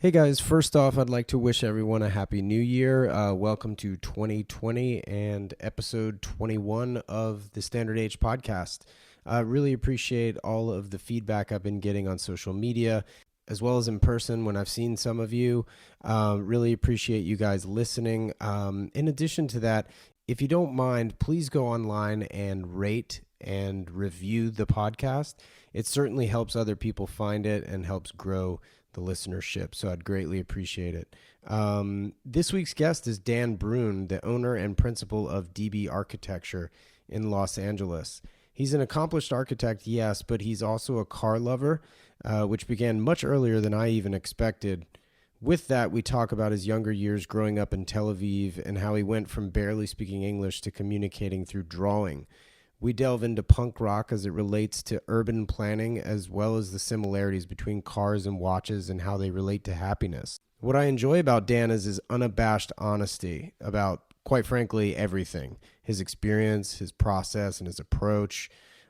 Hey guys, first off, I'd like to wish everyone a happy new year. Welcome to 2020 and episode 21 of the Standard Age podcast. I really appreciate all of the feedback I've been getting on social media, as well as in person when I've seen some of you. Really appreciate you guys listening. In addition to that, if you don't mind, please go online and rate and review the podcast. It certainly helps other people find it and helps grow the listenership, so I'd greatly appreciate it. This week's guest is Dan Brunn, the owner and principal of DB Architecture in Los Angeles. He's an accomplished architect, yes, but he's also a car lover, which began much earlier than I even expected. With that, we talk about his younger years growing up in Tel Aviv and how he went from barely speaking English to communicating through drawing. We delve into punk rock as it relates to urban planning, as well as the similarities between cars and watches and how they relate to happiness. What I enjoy about Dan is his unabashed honesty about, quite frankly, everything. His experience, his process, and his approach,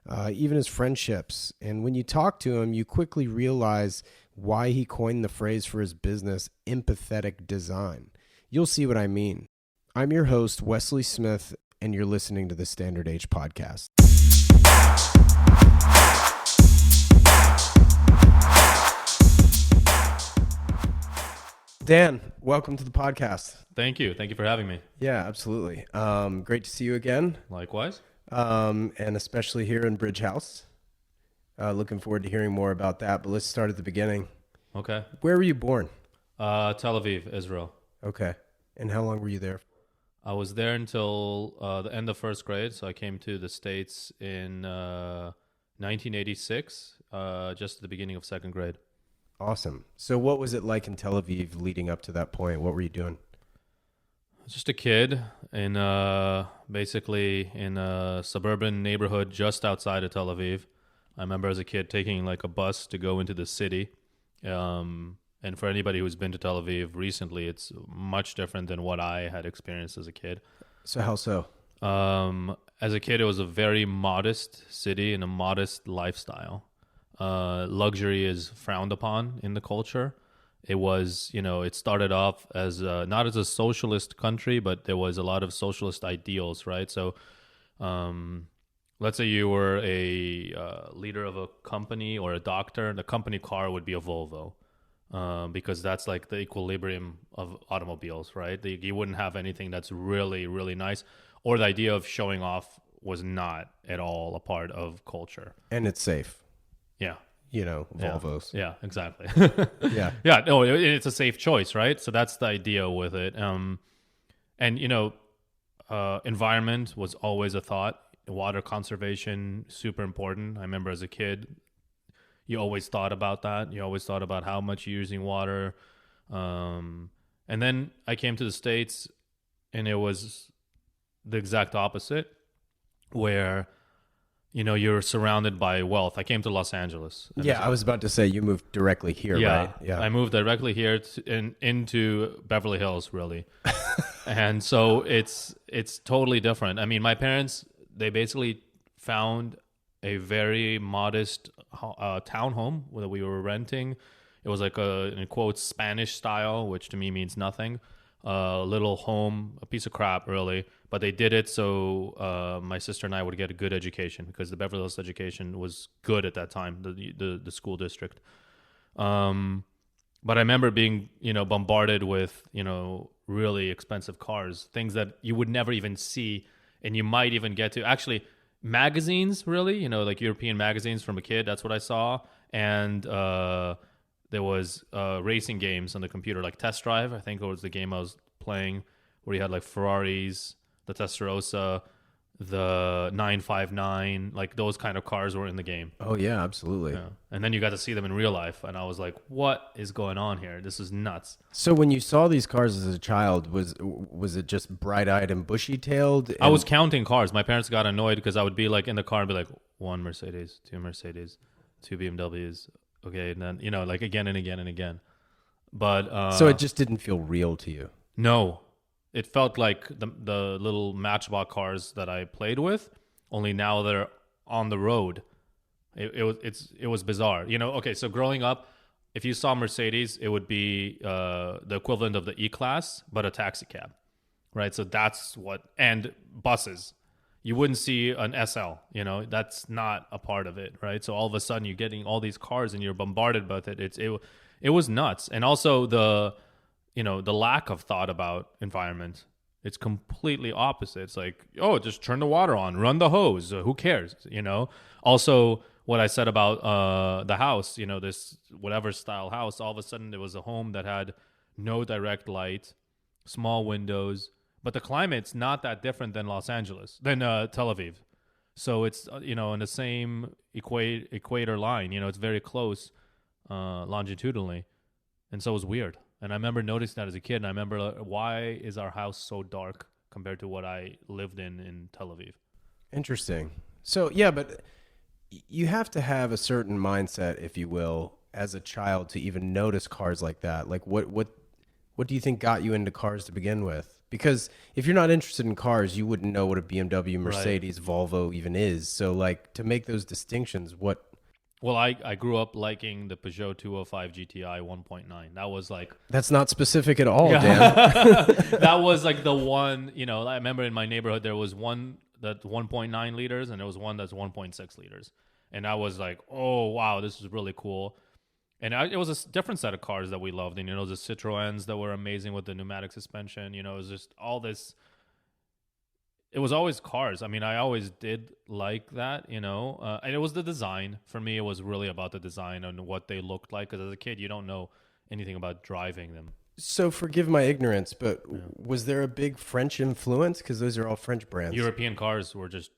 even his friendships. And when you talk to him, you quickly realize why he coined the phrase for his business, empathetic design. You'll see what I mean. I'm your host, Wesley Smith, and you're listening to the Standard Age podcast. Dan, welcome to the podcast. Thank you. Thank you for having me. Yeah, absolutely. Great to see you again. Likewise. And especially here in Bridge House. Looking forward to hearing more about that, but let's start at the beginning. Okay. Where were you born? Tel Aviv, Israel. Okay. And how long were you there? I was there until the end of first grade, so I came to the States in 1986, just at the beginning of second grade. Awesome. So what was it like in Tel Aviv leading up to that point? What were you doing? Just a kid in basically in a suburban neighborhood just outside of Tel Aviv. I remember as a kid taking like a bus to go into the city. And for anybody who's been to Tel Aviv recently, it's much different than what I had experienced as a kid. So how so? As a kid, it was a very modest city and a modest lifestyle. Luxury is frowned upon in the culture. It was, it started off as not as a socialist country, but there was a lot of socialist ideals, right? So let's say you were a leader of a company or a doctor, the company car would be a Volvo. Because that's like the equilibrium of automobiles, right? You wouldn't have anything that's really, really nice, or the idea of showing off was not at all a part of culture. And it's safe. Yeah. Volvos. Yeah, exactly. Yeah. Yeah, no, it's a safe choice, right? So that's the idea with it. And, environment was always a thought. Water conservation, super important. I remember as a kid, you always thought about that. You always thought about how much you're using water. And then I came to the States, and it was the exact opposite, where, you're surrounded by wealth. I came to Los Angeles. Yeah, I was about to say you moved directly here, right? Yeah, I moved directly here into Beverly Hills, really. And so it's totally different. I mean, my parents, they basically found a very modest townhome that we were renting. It was like in quotes, Spanish style, which to me means nothing. A little home, a piece of crap, really. But they did it so my sister and I would get a good education, because the Beverly Hills education was good at that time, the school district. But I remember being, bombarded with, really expensive cars, things that you would never even see, and you might even get to. Actually, magazines, really, like European magazines from a kid. That's what I saw. And there was racing games on the computer, like Test Drive. I think it was the game I was playing, where you had like Ferraris, the Testarossa, the 959, like those kind of cars were in the game. Oh yeah, absolutely. Yeah. And then you got to see them in real life, and I was like, what is going on here? This is nuts. So when you saw these cars as a child, was it just bright-eyed and bushy-tailed? I was counting cars. My parents got annoyed because I would be like in the car and be like, 1 Mercedes, 2 Mercedes, 2 BMWs. Okay, and then, like again and again and again. But so it just didn't feel real to you? No. It felt like the little Matchbox cars that I played with, only now they're on the road. It was bizarre. Okay, so growing up, if you saw Mercedes, it would be the equivalent of the E-Class, but a taxi cab, right? So that's what, and buses. You wouldn't see an SL, that's not a part of it, right? So all of a sudden you're getting all these cars and you're bombarded with it. It was nuts. And also the lack of thought about environment. It's completely opposite. It's like, oh, just turn the water on, run the hose. Who cares? Also what I said about the house, this whatever style house, all of a sudden there was a home that had no direct light, small windows, but the climate's not that different than Tel Aviv. So it's, in the same equator line, it's very close longitudinally. And so it was weird. And I remember noticing that as a kid. And I remember, why is our house so dark compared to what I lived in Tel Aviv? Interesting. So, yeah, but you have to have a certain mindset, if you will, as a child to even notice cars like that. Like, what do you think got you into cars to begin with? Because if you're not interested in cars, you wouldn't know what a BMW, Mercedes, right, Volvo even is. So, like, to make those distinctions, what... Well, I grew up liking the Peugeot 205 GTI 1.9. That was like... That's not specific at all, Dan. That was like the one, I remember in my neighborhood there was one that's 1.9 liters and there was one that's 1.6 liters. And I was like, oh, wow, this is really cool. And it was a different set of cars that we loved. And, the Citroens that were amazing with the pneumatic suspension. It was just all this... It was always cars. I mean, I always did like that, and it was the design. For me, it was really about the design and what they looked like. Because as a kid, you don't know anything about driving them. So forgive my ignorance, but was there a big French influence? Because those are all French brands. European cars were just...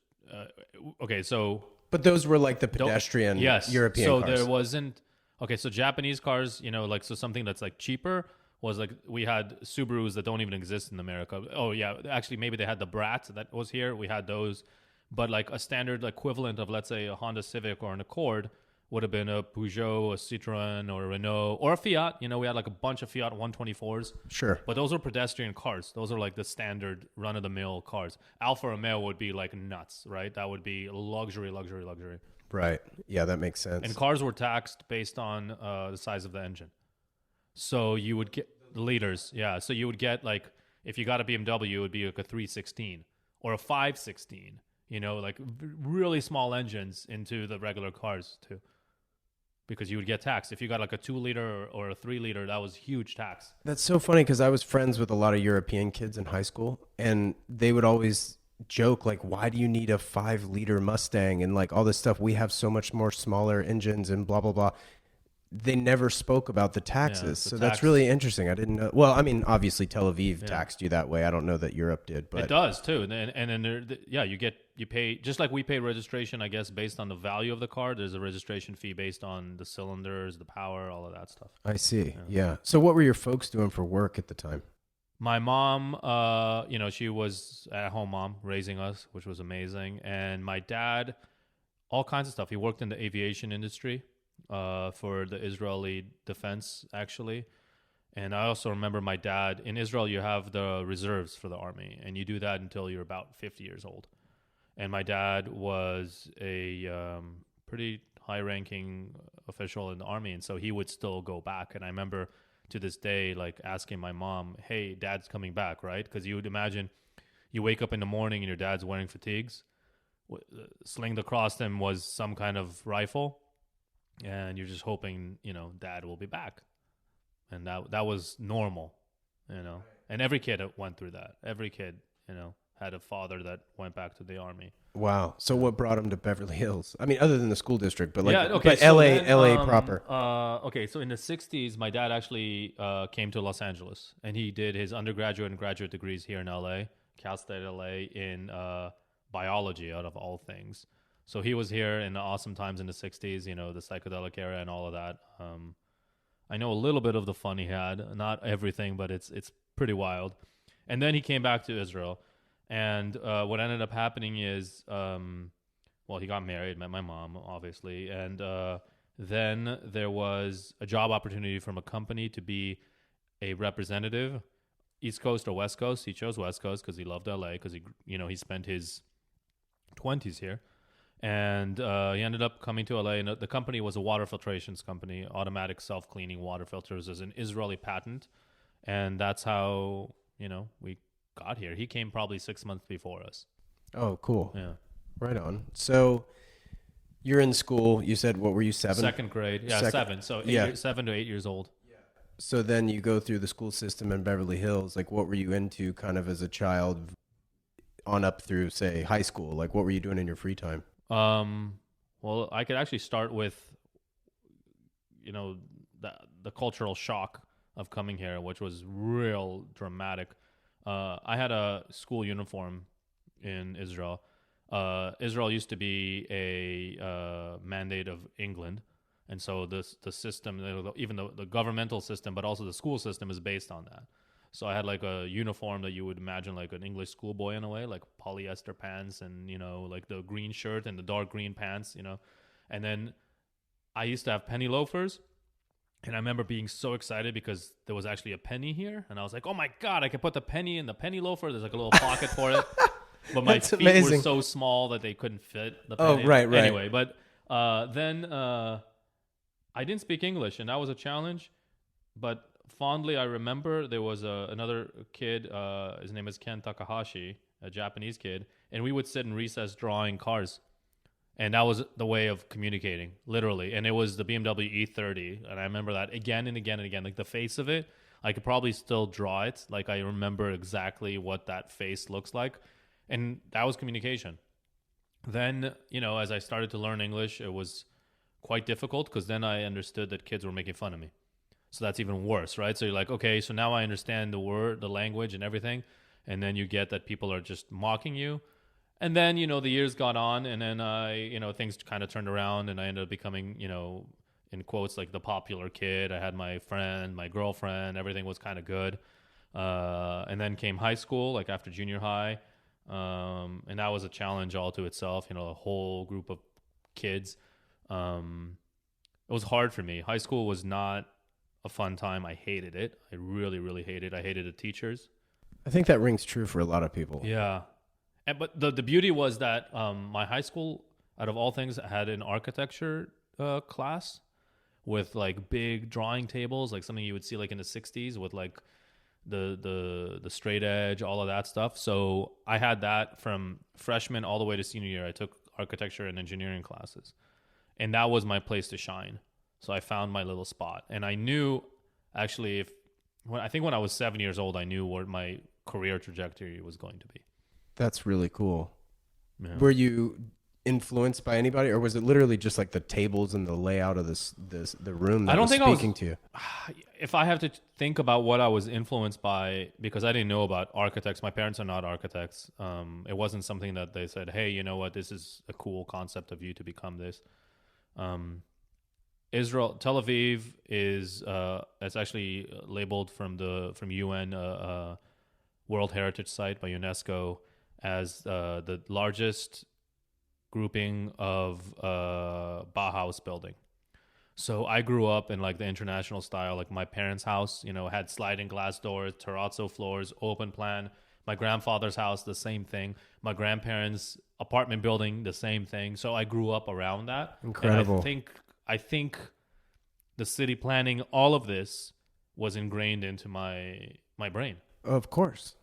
okay, so... But those were like the pedestrian European cars. So there wasn't... Okay, so Japanese cars, so something that's like cheaper... was like we had Subarus that don't even exist in America. Oh, yeah. Actually, maybe they had the Brat that was here. We had those. But like a standard equivalent of, let's say, a Honda Civic or an Accord would have been a Peugeot, a Citroen, or a Renault, or a Fiat. We had like a bunch of Fiat 124s. Sure. But those are pedestrian cars. Those are like the standard run-of-the-mill cars. Alfa Romeo would be like nuts, right? That would be luxury. Right. Yeah, that makes sense. And cars were taxed based on the size of the engine. So you would get liters, yeah. So you would get like, if you got a BMW, it would be like a 316 or a 516, like really small engines into the regular cars too, because you would get taxed. If you got like a 2-liter or a 3-liter, that was huge tax. That's so funny because I was friends with a lot of European kids in high school, and they would always joke like, why do you need a 5-liter Mustang and like all this stuff? We have so much more smaller engines and blah, blah, blah. They never spoke about the taxes. So that's really interesting. I didn't know. Well, I mean, obviously Tel Aviv taxed you that way. I don't know that Europe did, but it does too. And then you pay, just like we pay registration, I guess, based on the value of the car. There's a registration fee based on the cylinders, the power, all of that stuff. I see. Yeah. So what were your folks doing for work at the time? My mom, she was at home mom raising us, which was amazing. And my dad, all kinds of stuff. He worked in the aviation industry. For the Israeli defense, actually. And I also remember my dad, in Israel, you have the reserves for the army, and you do that until you're about 50 years old. And my dad was a pretty high-ranking official in the army, and so he would still go back. And I remember to this day, like, asking my mom, hey, Dad's coming back, right? Because you would imagine you wake up in the morning and your dad's wearing fatigues. Slinged across him was some kind of rifle. And you're just hoping, Dad will be back. And that was normal, And every kid went through that. Every kid, had a father that went back to the army. Wow. So what brought him to Beverly Hills? I mean, other than the school district, but so LA proper. So in the 60s, my dad actually came to Los Angeles. And he did his undergraduate and graduate degrees here in LA, Cal State LA, in biology, out of all things. So he was here in the awesome times in the 60s, the psychedelic era and all of that. I know a little bit of the fun he had, not everything, but it's pretty wild. And then he came back to Israel. And what ended up happening is, he got married, met my mom, obviously. And then there was a job opportunity from a company to be a representative, East Coast or West Coast. He chose West Coast because he loved LA, because he spent his 20s here. And he ended up coming to LA, and the company was a water filtrations company, automatic self-cleaning water filters, as an Israeli patent, and that's how we got here. He came probably 6 months before us. Oh, cool. Yeah, Right on. So you're in school. You said, what were you, 7? second grade. Yeah, 7. So 7 to 8 years old. So then you go through the school system in Beverly Hills. Like, what were you into kind of as a child on up through, say, high school? Like, what were you doing in your free time? Well, I could actually start with, the cultural shock of coming here, which was real dramatic. I had a school uniform in Israel. Israel used to be a mandate of England. And so the system, even the governmental system, but also the school system is based on that. So I had like a uniform that you would imagine like an English schoolboy in a way, like polyester pants and, like the green shirt and the dark green pants, And then I used to have penny loafers. And I remember being so excited because there was actually a penny here. And I was like, oh my God, I can put the penny in the penny loafer. There's like a little pocket for it. But my feet were so small that they couldn't fit the penny. Oh, right. Anyway, but then I didn't speak English, and that was a challenge. But fondly, I remember there was another kid. His name is Ken Takahashi, a Japanese kid. And we would sit in recess drawing cars. And that was the way of communicating, literally. And it was the BMW E30. And I remember that again and again and again. Like the face of it, I could probably still draw it. Like I remember exactly what that face looks like. And that was communication. Then, as I started to learn English, it was quite difficult because then I understood that kids were making fun of me. So that's even worse, right? So you're like, okay, so now I understand the word, the language and everything. And then you get that people are just mocking you. And then, the years got on, and then things kind of turned around, and I ended up becoming, in quotes, like the popular kid. I had my friend, my girlfriend, everything was kind of good. And then came high school, like after junior high. And that was a challenge all to itself, a whole group of kids. It was hard for me. High school was not a fun time. I hated it. I really, really hated it. I hated the teachers. I think that rings true for a lot of people. Yeah. But the beauty was that my high school, out of all things, had an architecture class with like big drawing tables, like something you would see like in the 60s with like the straight edge, all of that stuff. So I had that from freshman all the way to senior year. I took architecture and engineering classes, and that was my place to shine. So I found my little spot, and I knew actually when I was 7 years old, I knew what my career trajectory was going to be. That's really cool. Yeah. Were you influenced by anybody, or was it literally just like the tables and the layout of the room that I don't was think speaking to you? If I have to think about what I was influenced by, because I didn't know about architects, my parents are not architects. It wasn't something that they said, hey, you know what, this is a cool concept of you to become this. Israel, Tel Aviv is it's actually labeled from UN World Heritage Site by UNESCO as the largest grouping of Bauhaus building. So I grew up in like the international style, like my parents' house, had sliding glass doors, terrazzo floors, open plan. My grandfather's house, the same thing. My grandparents' apartment building, the same thing. So I grew up around that. Incredible. And I think the city planning, all of this was ingrained into my brain. Of course.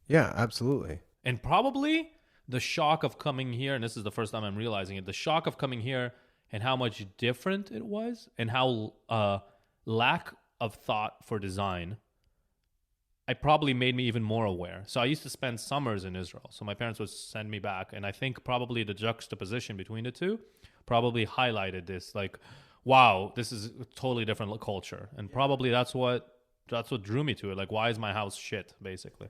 Yeah, absolutely. And probably the shock of coming here, and this is the first time I'm realizing it, the shock of coming here and how much different it was and how lack of thought for design, it probably made me even more aware. So I used to spend summers in Israel. So my parents would send me back. And I think probably the juxtaposition between the two probably highlighted this, like, wow, this is a totally different culture. And probably that's what drew me to it. Like, why is my house shit, basically?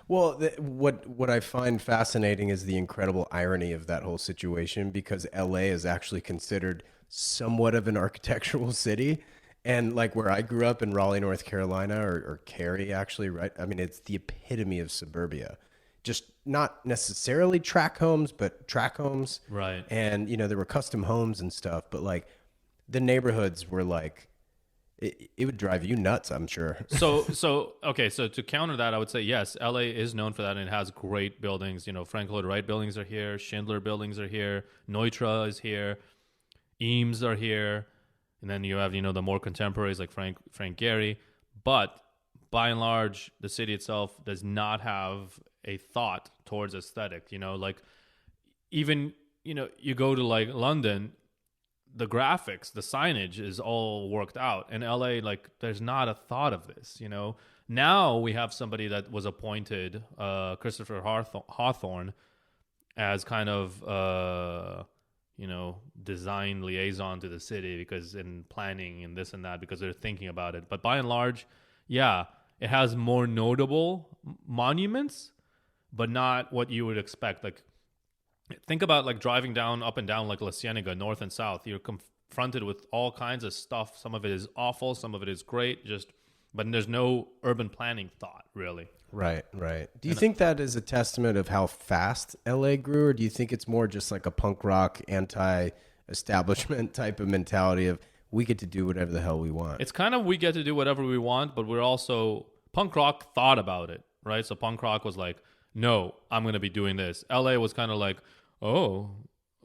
Well, what I find fascinating is the incredible irony of that whole situation, because LA is actually considered somewhat of an architectural city. And like where I grew up in Raleigh, North Carolina, or Cary, actually, right? I mean, it's the epitome of suburbia. Just not necessarily track homes, but track homes. Right. And, there were custom homes and stuff, but like the neighborhoods were like, It would drive you nuts, I'm sure. Okay, so to counter that, I would say yes, LA is known for that, and it has great buildings. Frank Lloyd Wright buildings are here, Schindler buildings are here, Neutra is here, Eames are here, and then you have the more contemporaries like Frank Gehry. But by and large, the city itself does not have a thought towards aesthetic. Like even you go to like London, the graphics, the signage is all worked out. In LA, like there's not a thought of this. Now we have somebody that was appointed, Christopher Hawthorne, as kind of design liaison to the city because in planning and this and that because they're thinking about it. But by and large, yeah, it has more notable monuments, but not what you would expect. Like think about like driving up and down like La Cienega, north and south. You're confronted with all kinds of stuff. Some of it is awful, some of it is great. But there's no urban planning thought, really. Right. Do you think that is a testament of how fast LA grew, or do you think it's more just like a punk rock, anti-establishment type of mentality of we get to do whatever the hell we want? It's kind of we get to do whatever we want, but we're also punk rock thought about it, right? So punk rock was like, no, I'm going to be doing this. LA was kind of like, oh,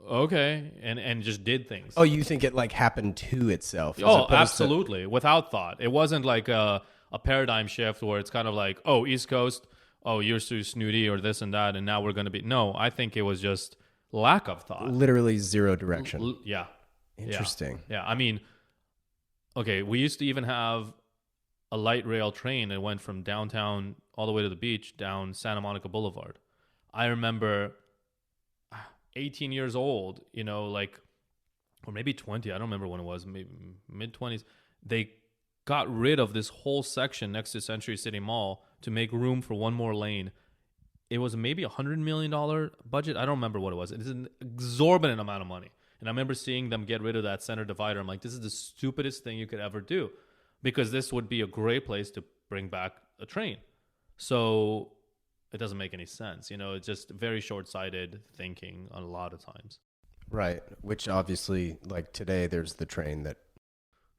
okay, and just did things. Oh, you think it like happened to itself? Oh, absolutely, without thought. It wasn't like a paradigm shift where it's kind of like, oh, East Coast, oh, you're too snooty or this and that, and now we're going to be. No, I think it was just lack of thought. Literally zero direction. Yeah. Interesting. Yeah. I mean, okay, we used to even have a light rail train that went from downtown all the way to the beach down Santa Monica Boulevard. I remember 18 years old, or maybe 20. I don't remember when it was, maybe mid-20s. They got rid of this whole section next to Century City Mall to make room for one more lane. It was maybe $100 million budget. I don't remember what it was. It is an exorbitant amount of money. And I remember seeing them get rid of that center divider. I'm like, this is the stupidest thing you could ever do because this would be a great place to bring back a train. So it doesn't make any sense. It's just very short-sighted thinking a lot of times. Right. Which obviously, like today, there's the train that.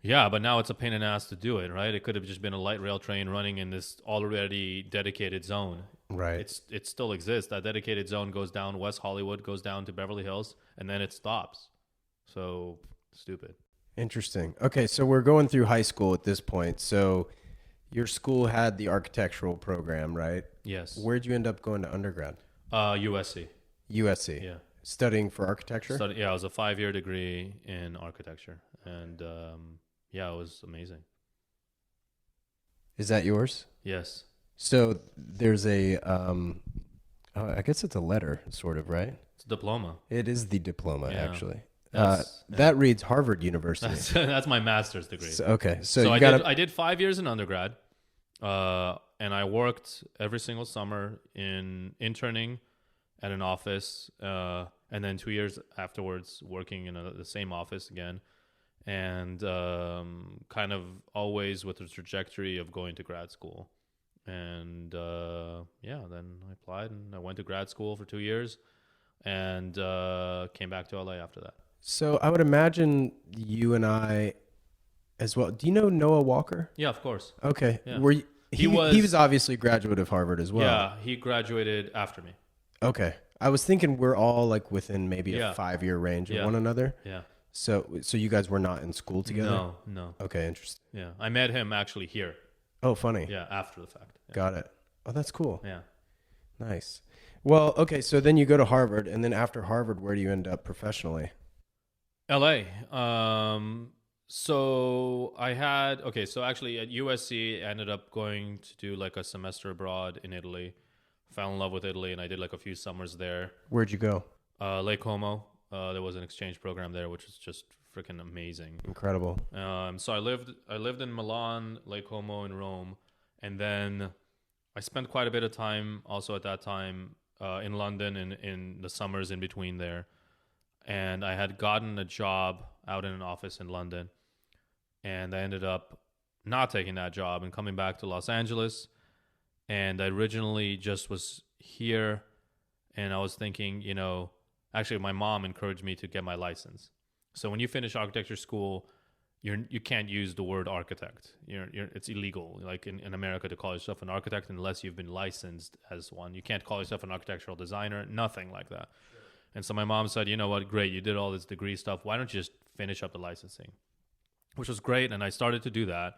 Yeah, but now it's a pain in the ass to do it, right? It could have just been a light rail train running in this already dedicated zone. Right. It still exists. That dedicated zone goes down West Hollywood, goes down to Beverly Hills, and then it stops. So stupid. Interesting. Okay, so we're going through high school at this point. So your school had the architectural program, right? Yes. Where'd you end up going to undergrad? USC. USC. Yeah. Studying for architecture? Yeah, it was a 5-year degree in architecture. And yeah, it was amazing. Is that yours? Yes. So there's I guess it's a letter, sort of, right? It's a diploma. It is the diploma, Yeah. actually. Yeah. That reads Harvard University. That's my master's degree. So I did 5 years in undergrad, and I worked every single summer in interning at an office, and then 2 years afterwards working in the same office again, and kind of always with the trajectory of going to grad school. And then I applied and I went to grad school for 2 years and came back to LA after that. So I would imagine you and I as well. Do you know Noah Walker? Yeah, of course. Okay. Yeah. He was obviously a graduate of Harvard as well. Yeah, he graduated after me. Okay. I was thinking we're all like within maybe a 5-year range of Yeah. one another. Yeah. So you guys were not in school together? No. Okay, interesting. Yeah, I met him actually here. Oh, funny. Yeah, after the fact. Yeah. Got it. Oh, that's cool. Yeah. Nice. Well, okay, so then you go to Harvard, and then after Harvard, where do you end up professionally? LA. So actually at USC, I ended up going to do like a semester abroad in Italy. Fell in love with Italy, and I did like a few summers there. Where'd you go? Lake Como. There was an exchange program there, which was just freaking amazing. Incredible. So I lived in Milan, Lake Como, and Rome, and then I spent quite a bit of time also at that time in London and in the summers in between there. And I had gotten a job out in an office in London, and I ended up not taking that job and coming back to Los Angeles. And I originally just was here, and I was thinking, actually my mom encouraged me to get my license. So when you finish architecture school, you can't use the word architect. It's illegal, like in America, to call yourself an architect unless you've been licensed as one. You can't call yourself an architectural designer, nothing like that. Sure. And so my mom said, you know what, great, you did all this degree stuff. Why don't you just finish up the licensing? Which was great, and I started to do that.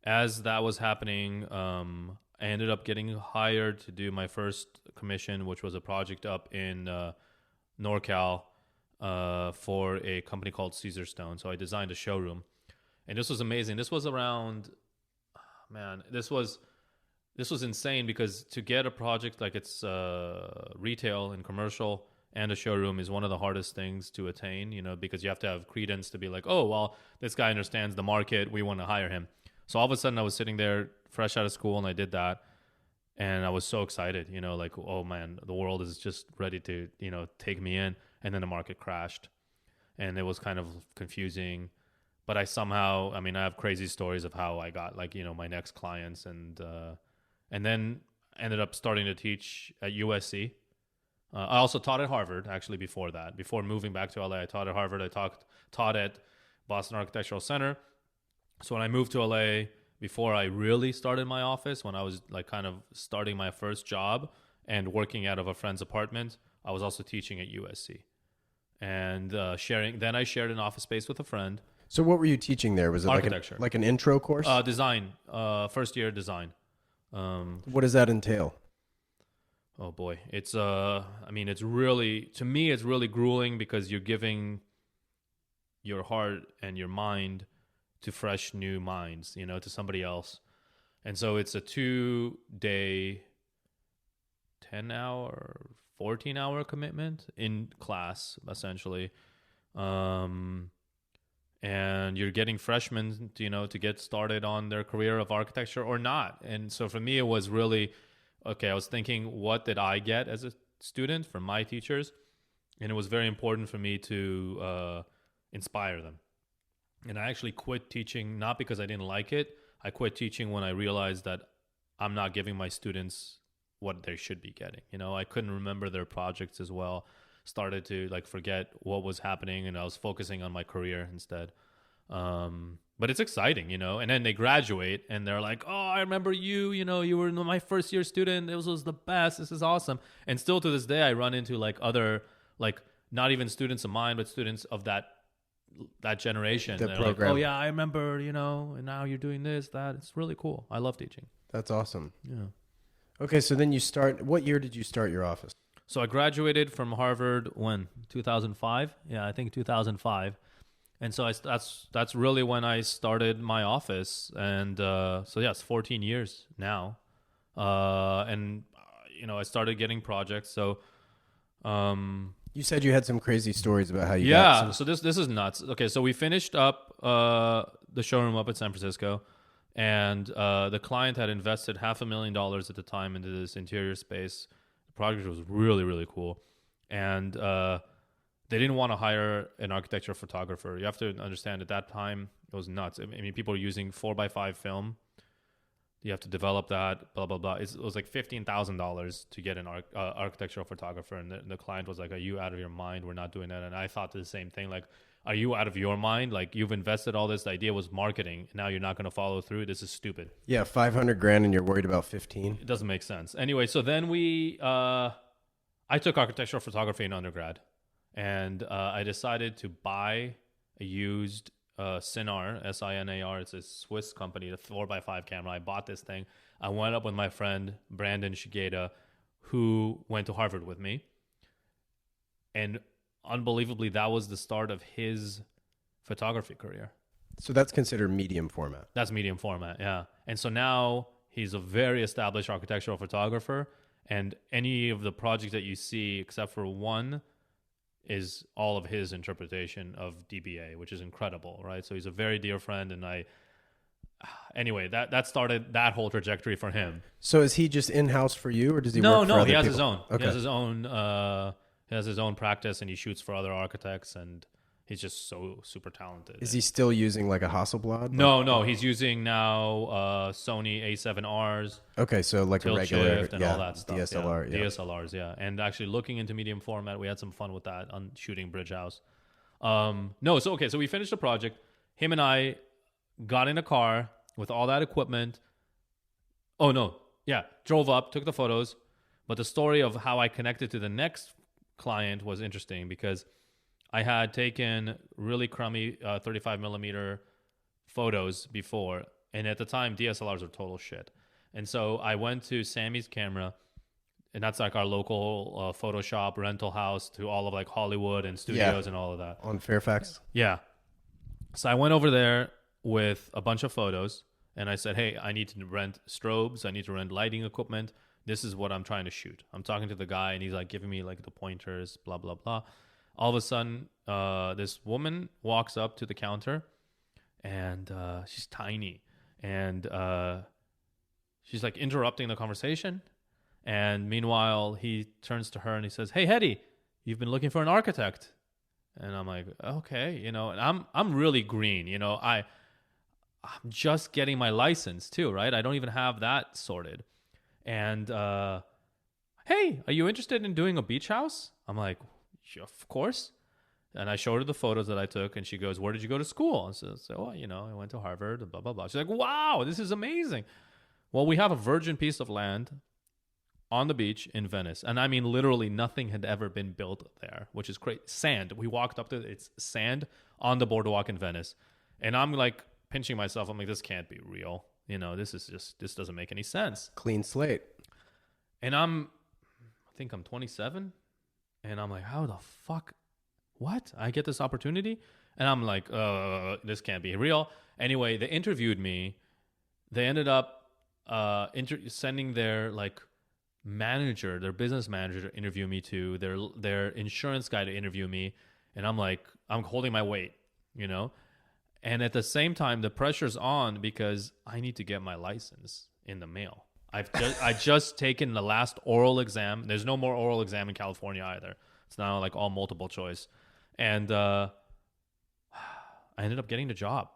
As that was happening, I ended up getting hired to do my first commission, which was a project up in NorCal for a company called Caesarstone. So I designed a showroom. And this was amazing. This was around, this was insane, because to get a project like it's retail and commercial and a showroom is one of the hardest things to attain, because you have to have credence to be like, oh, well, this guy understands the market, we want to hire him. So all of a sudden I was sitting there fresh out of school and I did that. And I was so excited, like, oh man, the world is just ready to, take me in. And then the market crashed and it was kind of confusing. But I somehow, I have crazy stories of how I got my next clients, and then ended up starting to teach at USC. I also taught at Harvard, actually, before that. Before moving back to LA, I taught at Harvard. I taught at Boston Architectural Center. So when I moved to LA, before I really started my office, when I was kind of starting my first job and working out of a friend's apartment, I was also teaching at USC. And then I shared an office space with a friend. So what were you teaching there? Was it architecture, like an intro course? Design, first year design. What does that entail? Oh boy, it's it's really, to me, it's really grueling, because you're giving your heart and your mind to fresh new minds, to somebody else. And so it's a 2-day, 10-hour, 14-hour commitment in class, essentially. And you're getting freshmen, to get started on their career of architecture or not. And so for me, it was really, okay, I was thinking, what did I get as a student from my teachers? And it was very important for me to inspire them. And I actually quit teaching, not because I didn't like it. I quit teaching when I realized that I'm not giving my students what they should be getting. I couldn't remember their projects as well. Started to forget what was happening, and I was focusing on my career instead. But it's exciting, and then they graduate and they're like, oh, I remember you, you were my first year student. This was the best. This is awesome. And still to this day, I run into other, not even students of mine, but students of that generation. The they're program. like, oh yeah, I remember, and now you're doing this, that. It's really cool. I love teaching. That's awesome. Yeah. Okay. So then what year did you start your office? So I graduated from Harvard when? 2005? Yeah, I think 2005. And so that's really when I started my office. And it's 14 years now. And I started getting projects. So you said you had some crazy stories about how you got some... So this is nuts. Okay, so we finished up the showroom up in San Francisco. And the client had invested $500,000 at the time into this interior space. Project was really, really cool. And they didn't want to hire an architecture photographer. You have to understand, at that time, it was nuts. People were using 4x5 film. You have to develop that, blah, blah, blah. It was like $15,000 to get an architectural photographer. And the client was like, are you out of your mind? We're not doing that. And I thought the same thing. Are you out of your mind? You've invested all this. The idea was marketing. Now you're not going to follow through. This is stupid. Yeah, $500,000 and you're worried about 15. It doesn't make sense. Anyway, so then I took architectural photography in undergrad, and I decided to buy a used Sinar, Sinar. It's a Swiss company, the 4x5 camera. I bought this thing. I went up with my friend Brandon Shigeta, who went to Harvard with me, and unbelievably, that was the start of his photography career. So that's considered medium format. That's medium format, yeah. And so now he's a very established architectural photographer, and any of the projects that you see, except for one, is all of his interpretation of DBA, which is incredible, right? So he's a very dear friend, and anyway, that started that whole trajectory for him. So is he just in-house for you, or does he work for other people? No, he has his own. Okay. He has his own... He has his own practice, and he shoots for other architects, and he's just so super talented. Is he still using a Hasselblad? No, he's using now Sony A7Rs. Okay, so a regular shift and all that stuff. DSLR. Yeah. DSLRs, yeah. And actually looking into medium format, we had some fun with that on shooting Bridge House. So we finished the project, him and I got in a car with all that equipment. Oh, no. Yeah. Drove up, took the photos. But the story of how I connected to the next client was interesting because I had taken really crummy 35 millimeter photos before. And at the time, DSLRs were total shit. And so I went to Sammy's camera, and that's like our local Photoshop rental house to all of like Hollywood and studios and all of that. On Fairfax? Yeah. So I went over there with a bunch of photos, and I said, hey, I need to rent strobes. I need to rent lighting equipment. This is what I'm trying to shoot. I'm talking to the guy, and he's like giving me like the pointers, blah, blah, blah. All of a sudden, this woman walks up to the counter, and she's tiny. And she's like interrupting the conversation. And meanwhile, he turns to her and he says, hey, Hetty, you've been looking for an architect. And I'm like, okay, you know, and I'm really green, you know, I'm just getting my license too, right? I don't even have that sorted. And, hey, are you interested in doing a beach house? I'm like, of course. And I showed her the photos that I took, and she goes, where did you go to school? And so, oh, you know, I went to Harvard, blah, blah, blah. She's like, wow, this is amazing. Well, we have a virgin piece of land on the beach in Venice. And I mean, literally nothing had ever been built there, which is great. Sand. We walked up to it. It's sand on the boardwalk in Venice. And I'm like pinching myself. I'm like, this can't be real. You know, this doesn't make any sense. Clean slate. And I think I'm 27. And I'm like, how the fuck? What? I get this opportunity? And I'm like, this can't be real. Anyway, they interviewed me. They ended up sending their like manager, their business manager to interview me too, their insurance guy to interview me. And I'm like, I'm holding my weight, you know? And at the same time, the pressure's on because I need to get my license in the mail. I just taken the last oral exam. There's no more oral exam in California either. It's now like all multiple choice. And I ended up getting the job.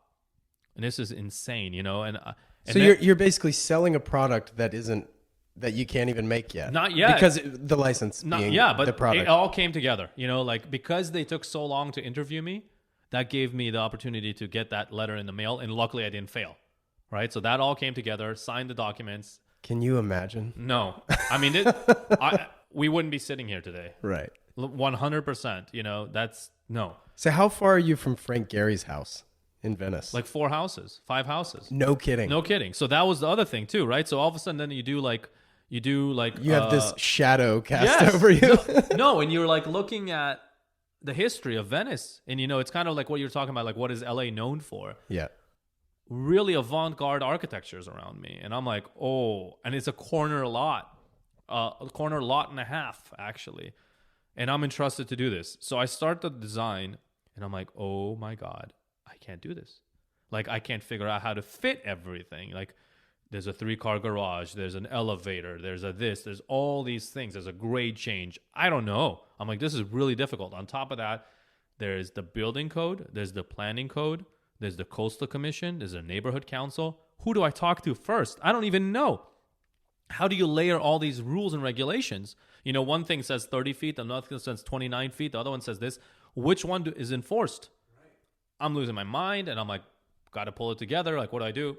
And this is insane, you know? And so you're basically selling a product that you can't even make yet. Not yet. Because the license being but the product. It all came together, you know, like because they took so long to interview me, that gave me the opportunity to get that letter in the mail. And luckily I didn't fail, right? So that all came together, signed the documents. Can you imagine? No. I mean, we wouldn't be sitting here today. Right. 100%, you know, that's no. So how far are you from Frank Gehry's house in Venice? Like 5 houses. No kidding. No kidding. So that was the other thing too, right? So all of a sudden then you have this shadow cast over you. No, and you're like looking at the history of Venice, and you know, it's kind of like what you're talking about, like what is LA known for? Yeah. Really avant-garde architectures around me. And I'm like, oh, and it's a corner lot and a half actually. And I'm entrusted to do this. So I start the design and I'm like, oh my God, I can't do this. Like I can't figure out how to fit everything. Like there's a 3-car garage, there's an elevator, there's all these things. There's a grade change. I don't know. I'm like, this is really difficult. On top of that, there's the building code, there's the planning code, there's the coastal commission, there's a neighborhood council. Who do I talk to first? I don't even know. How do you layer all these rules and regulations? You know, one thing says 30 feet, another thing says 29 feet, the other one says this. Which one is enforced? Right. I'm losing my mind, and I'm like, got to pull it together. Like, what do I do?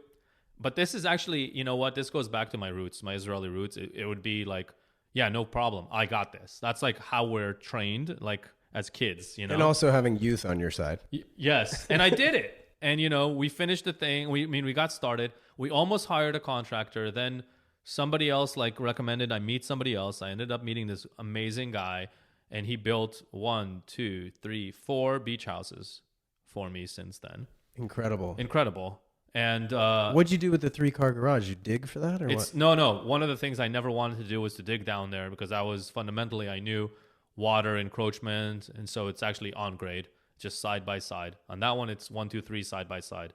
But this is actually, you know what? This goes back to my roots, my Israeli roots. It would be like, yeah, no problem. I got this. That's like how we're trained, like as kids, you know? And also having youth on your side. Yes. And I did it. And, you know, we finished the thing. We got started. We almost hired a contractor. Then somebody else like recommended I meet somebody else. I ended up meeting this amazing guy, and he built 1, 2, 3, 4 beach houses for me since then. Incredible. And what'd you do with the 3-car garage? You dig for that, or what? No. One of the things I never wanted to do was to dig down there, because I was fundamentally, I knew water encroachment, and so it's actually on grade, just side by side. On that one, it's 1, 2, 3 side by side.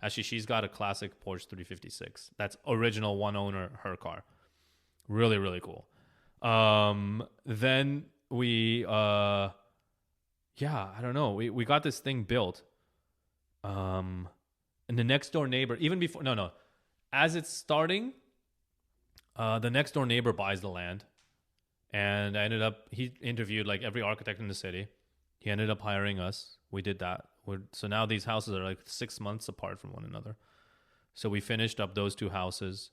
Actually, she's got a classic Porsche 356. That's original one owner, her car. Really, really cool. Then we, I don't know. We got this thing built. And the next door neighbor, even before, as it's starting, the next door neighbor buys the land. And he interviewed like every architect in the city. He ended up hiring us. We did that. So now these houses are like 6 months apart from one another. So we finished up those 2 houses.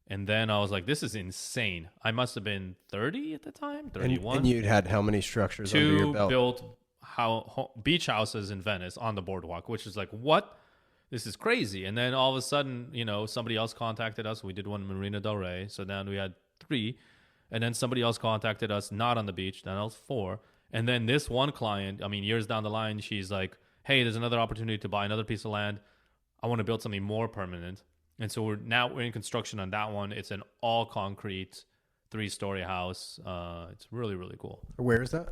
And then I was like, this is insane. I must have been 30 at the time, 31. And you'd had how many structures under your 2 belt? built beach houses in Venice on the boardwalk, which is like, what? This is crazy. And then all of a sudden, somebody else contacted us. We did one in Marina Del Rey. So then we had 3. And then somebody else contacted us, not on the beach. Then else 4. And then this one client, years down the line, she's like, hey, there's another opportunity to buy another piece of land. I want to build something more permanent. And so we're in construction on that one. It's an all concrete 3-story house. It's really, really cool. Where is that?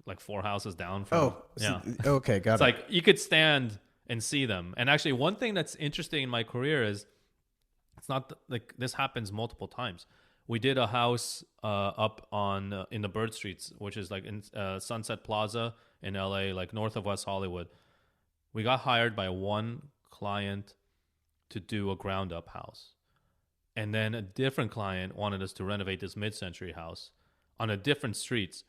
Like 4 houses down from. Yeah. Okay, got it. It's like you could stand and see them. And actually, one thing that's interesting in my career is it's not like this happens multiple times. We did a house up on in the Bird Streets, which is like in Sunset Plaza in LA, like north of West Hollywood. We got hired by one client to do a ground up house. And then a different client wanted us to renovate this mid-century house on a different streets.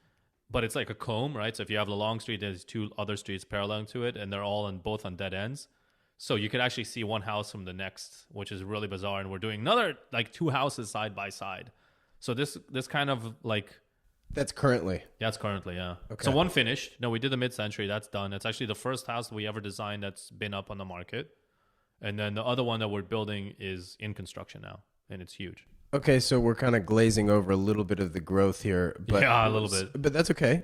But it's like a comb, right? So if you have the long street, there's 2 other streets parallel to it, and they're all both on dead ends. So you could actually see one house from the next, which is really bizarre. And we're doing another, like 2 houses side by side. So this kind of like... That's currently? That's currently, yeah. Okay. So one finished. No, we did the mid-century. That's done. It's actually the first house we ever designed that's been up on the market. And then the other one that we're building is in construction now, and it's huge. Okay, so we're kind of glazing over a little bit of the growth here. But, yeah, a little bit. But that's okay.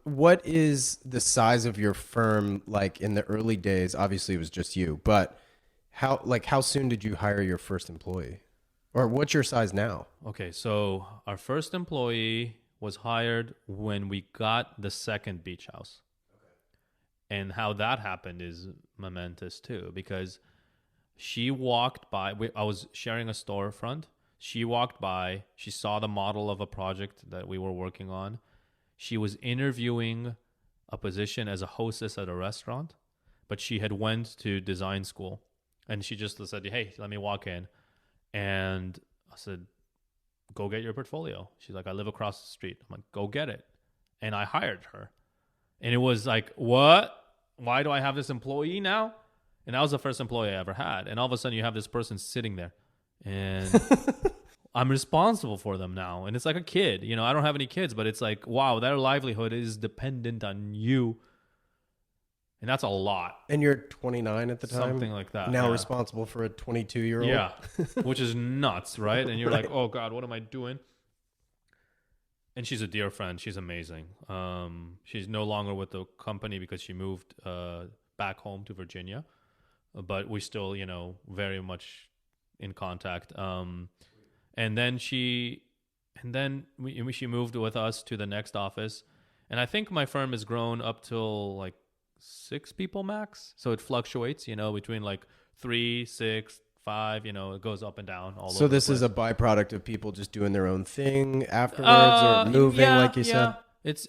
What is the size of your firm like in the early days? Obviously, it was just you. But how soon did you hire your first employee? Or what's your size now? Okay, so our first employee was hired when we got the second beach house. Okay. And how that happened is momentous, too, because she walked by. I was sharing a storefront. She walked by. She saw the model of a project that we were working on. She was interviewing a position as a hostess at a restaurant, but she had went to design school. And she just said, hey, let me walk in. And I said, go get your portfolio. She's like, I live across the street. I'm like, go get it. And I hired her. And it was like, what? Why do I have this employee now? And that was the first employee I ever had. And all of a sudden you have this person sitting there. And I'm responsible for them now. And it's like a kid. I don't have any kids, but it's like, wow, their livelihood is dependent on you. And that's a lot. And you're 29 at the time? Something like that. Now responsible for a 22-year-old? Yeah, which is nuts, right? And you're right. Like, oh, God, what am I doing? And she's a dear friend. She's amazing. She's no longer with the company because she moved back home to Virginia. But we still, very much in contact. And then she moved with us to the next office. And I think my firm has grown up till like 6 people max. So it fluctuates, between like 3, 6, 5, it goes up and down. So this is a byproduct of people just doing their own thing afterwards or moving, like you said? It's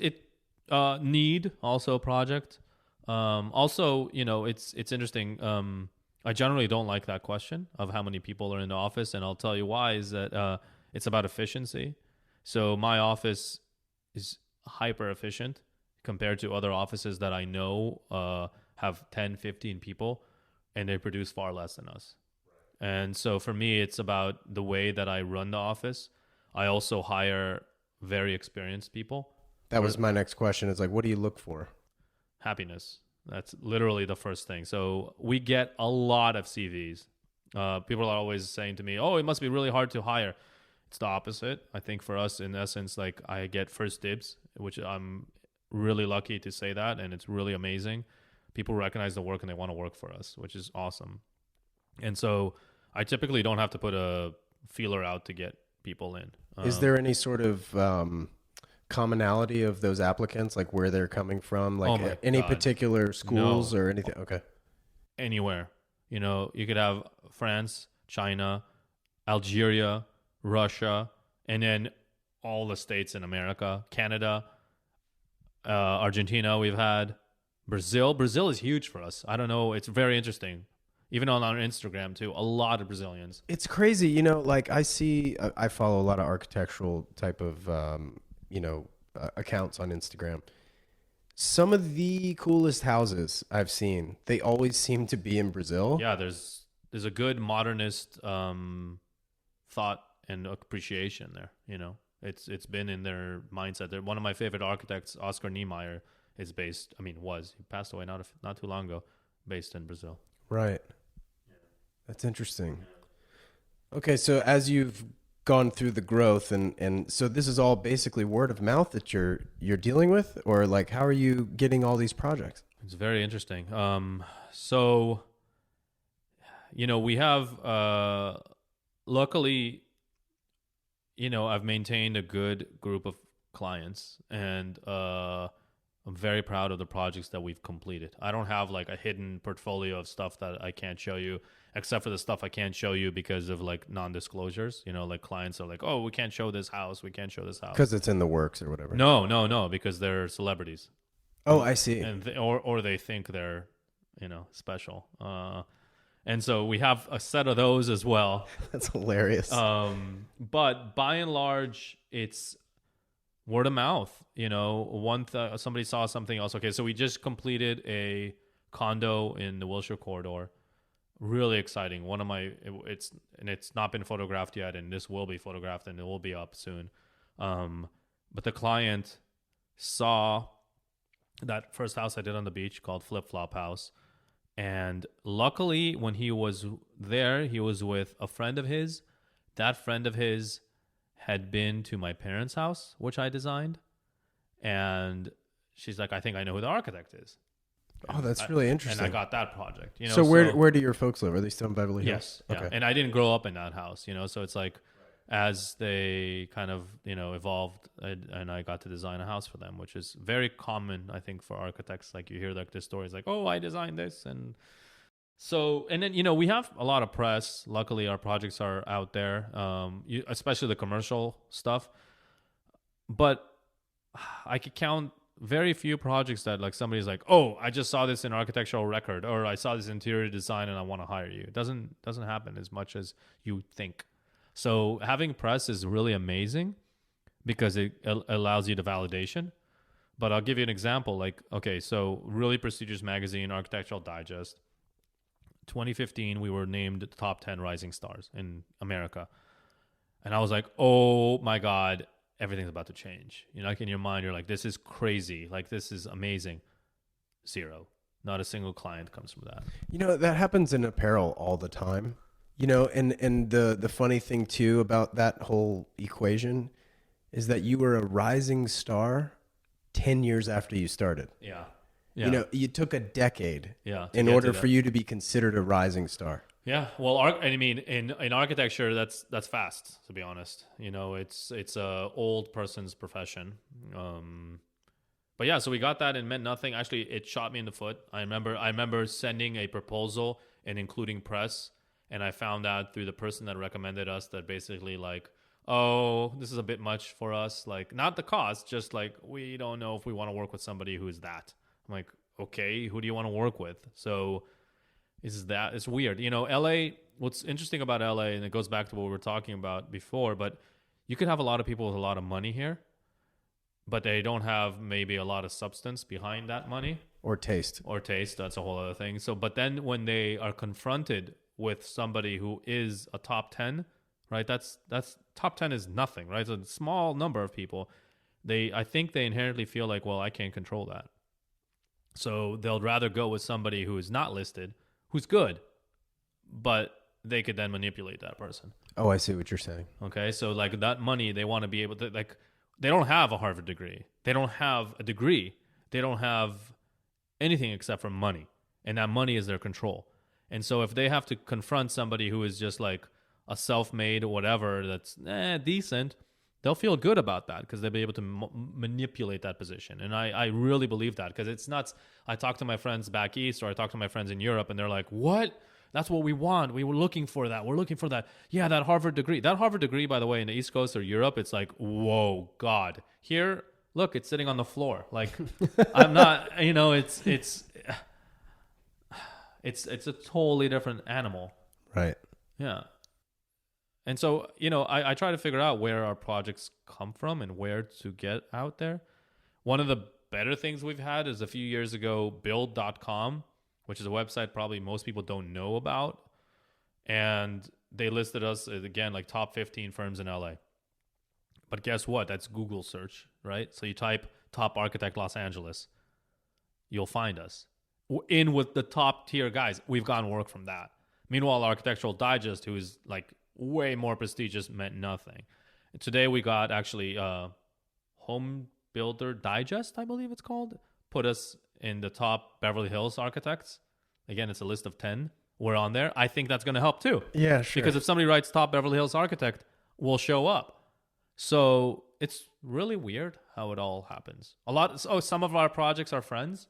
need also project. Also, it's interesting. I generally don't like that question of how many people are in the office. And I'll tell you why is that it's about efficiency. So my office is hyper efficient compared to other offices that I know have 10, 15 people, and they produce far less than us. Right. And so for me, it's about the way that I run the office. I also hire very experienced people. That was my next question. It's like, what do you look for? Happiness. That's literally the first thing. So we get a lot of CVs. People are always saying to me, oh, it must be really hard to hire. It's the opposite. I think for us, in essence, like I get first dibs, which I'm really lucky to say that, and it's really amazing. People recognize the work and they want to work for us, which is awesome. And so I typically don't have to put a feeler out to get people in. Is there any sort of commonality of those applicants, like where they're coming from, like any particular schools or anything? Okay. Anywhere. You could have France, China, Algeria, Russia, and then all the states in America, Canada, Argentina we've had, Brazil. Brazil is huge for us. I don't know. It's very interesting. Even on our Instagram too, a lot of Brazilians. It's crazy. Like I follow a lot of architectural type of, accounts on Instagram. Some of the coolest houses I've seen, they always seem to be in Brazil. Yeah, there's a good modernist thought and appreciation there. It's been in their mindset. One of my favorite architects, Oscar Niemeyer, is based. I mean, he passed away not too long ago, based in Brazil. Right. That's interesting. Okay, so as you've gone through the growth and so this is all basically word of mouth that you're dealing with, or like how are you getting all these projects? It's very interesting. So we have luckily, I've maintained a good group of clients, and I'm very proud of the projects that we've completed. I don't have like a hidden portfolio of stuff that I can't show you, except for the stuff I can't show you because of like non-disclosures. Like clients are like, "Oh, we can't show this house. We can't show this house." Because it's in the works or whatever. No, because they're celebrities. Oh, I see. And or they think they're, special. And so we have a set of those as well. That's hilarious. But by and large, it's word of mouth. Somebody saw something else. Okay, so we just completed a condo in the Wilshire corridor. Really exciting. It's not been photographed yet, and this will be photographed, and it will be up soon. But the client saw that first house I did on the beach called Flip Flop House. And luckily, when he was there, he was with a friend of his. That friend of his had been to my parents' house, which I designed. And she's like, I think I know who the architect is. Oh, that's really interesting. And I got that project. So where do your folks live? Are they still in Beverly Hills? Yes. Okay. Yeah. And I didn't grow up in that house, so it's like as they kind of, evolved, and I got to design a house for them, which is very common, I think, for architects. Like you hear like the stories like, oh, I designed this. And so, and then, we have a lot of press. Luckily, our projects are out there, especially the commercial stuff. But I could count very few projects that like somebody's like, oh, I just saw this in Architectural Record, or I saw this interior design and I want to hire you. It doesn't happen as much as you think. So having press is really amazing because it allows you the validation. But I'll give you an example. Like, okay, so Really Prestigious Magazine, Architectural Digest, 2015, we were named the top 10 rising stars in America. And I was like, oh my God, everything's about to change. Like in your mind, you're like, this is crazy. Like, this is amazing. Zero. Not a single client comes from that. That happens in apparel all the time. And the funny thing too about that whole equation is that you were a rising star 10 years after you started. Yeah. You took a decade in order for you to be considered a rising star. Yeah. Well, I mean, in architecture, that's fast, to be honest. It's a old person's profession. But yeah, so we got that and meant nothing. Actually, it shot me in the foot. I remember sending a proposal and including press. And I found out through the person that recommended us that basically like, oh, this is a bit much for us. Like, not the cost, just like, we don't know if we want to work with somebody who's that. I'm like, okay, who do you want to work with? So it's weird. LA, what's interesting about LA, and it goes back to what we were talking about before, but you could have a lot of people with a lot of money here, but they don't have maybe a lot of substance behind that money. Or taste. That's a whole other thing. So, but then when they are confronted with somebody who is a top 10, right? That's top 10 is nothing, right? It's a small number of people. I think they inherently feel like, well, I can't control that. So they'll rather go with somebody who is not listed, who's good, but they could then manipulate that person. Oh, I see what you're saying. Okay. So like that money, they want to be able to, like, they don't have a Harvard degree. They don't have a degree. They don't have anything except for money. And that money is their control. And so if they have to confront somebody who is just like a self-made or whatever that's decent, they'll feel good about that because they'll be able to manipulate that position. And I really believe that because it's nuts. I talk to my friends back east or I talk to my friends in Europe and they're like, what? That's what we want. We were looking for that. We're looking for that. Yeah, that Harvard degree. That Harvard degree, by the way, in the East Coast or Europe, it's like, whoa, God. Here, look, it's sitting on the floor. Like, I'm not, it's a totally different animal. Right. Yeah. And so, I try to figure out where our projects come from and where to get out there. One of the better things we've had is a few years ago, build.com, which is a website probably most people don't know about. And they listed us as, again, like top 15 firms in LA. But guess what? That's Google search, right? So you type top architect Los Angeles, you'll find us. In with the top tier guys. We've gotten work from that. Meanwhile, Architectural Digest, who is like way more prestigious, meant nothing. And today we got actually Home Builder Digest, I believe it's called, put us in the top Beverly Hills architects. Again, it's a list of 10. We're on there. I think that's going to help too. Yeah, sure. Because if somebody writes top Beverly Hills architect, we'll show up. So it's really weird how it all happens. Some of our projects are friends,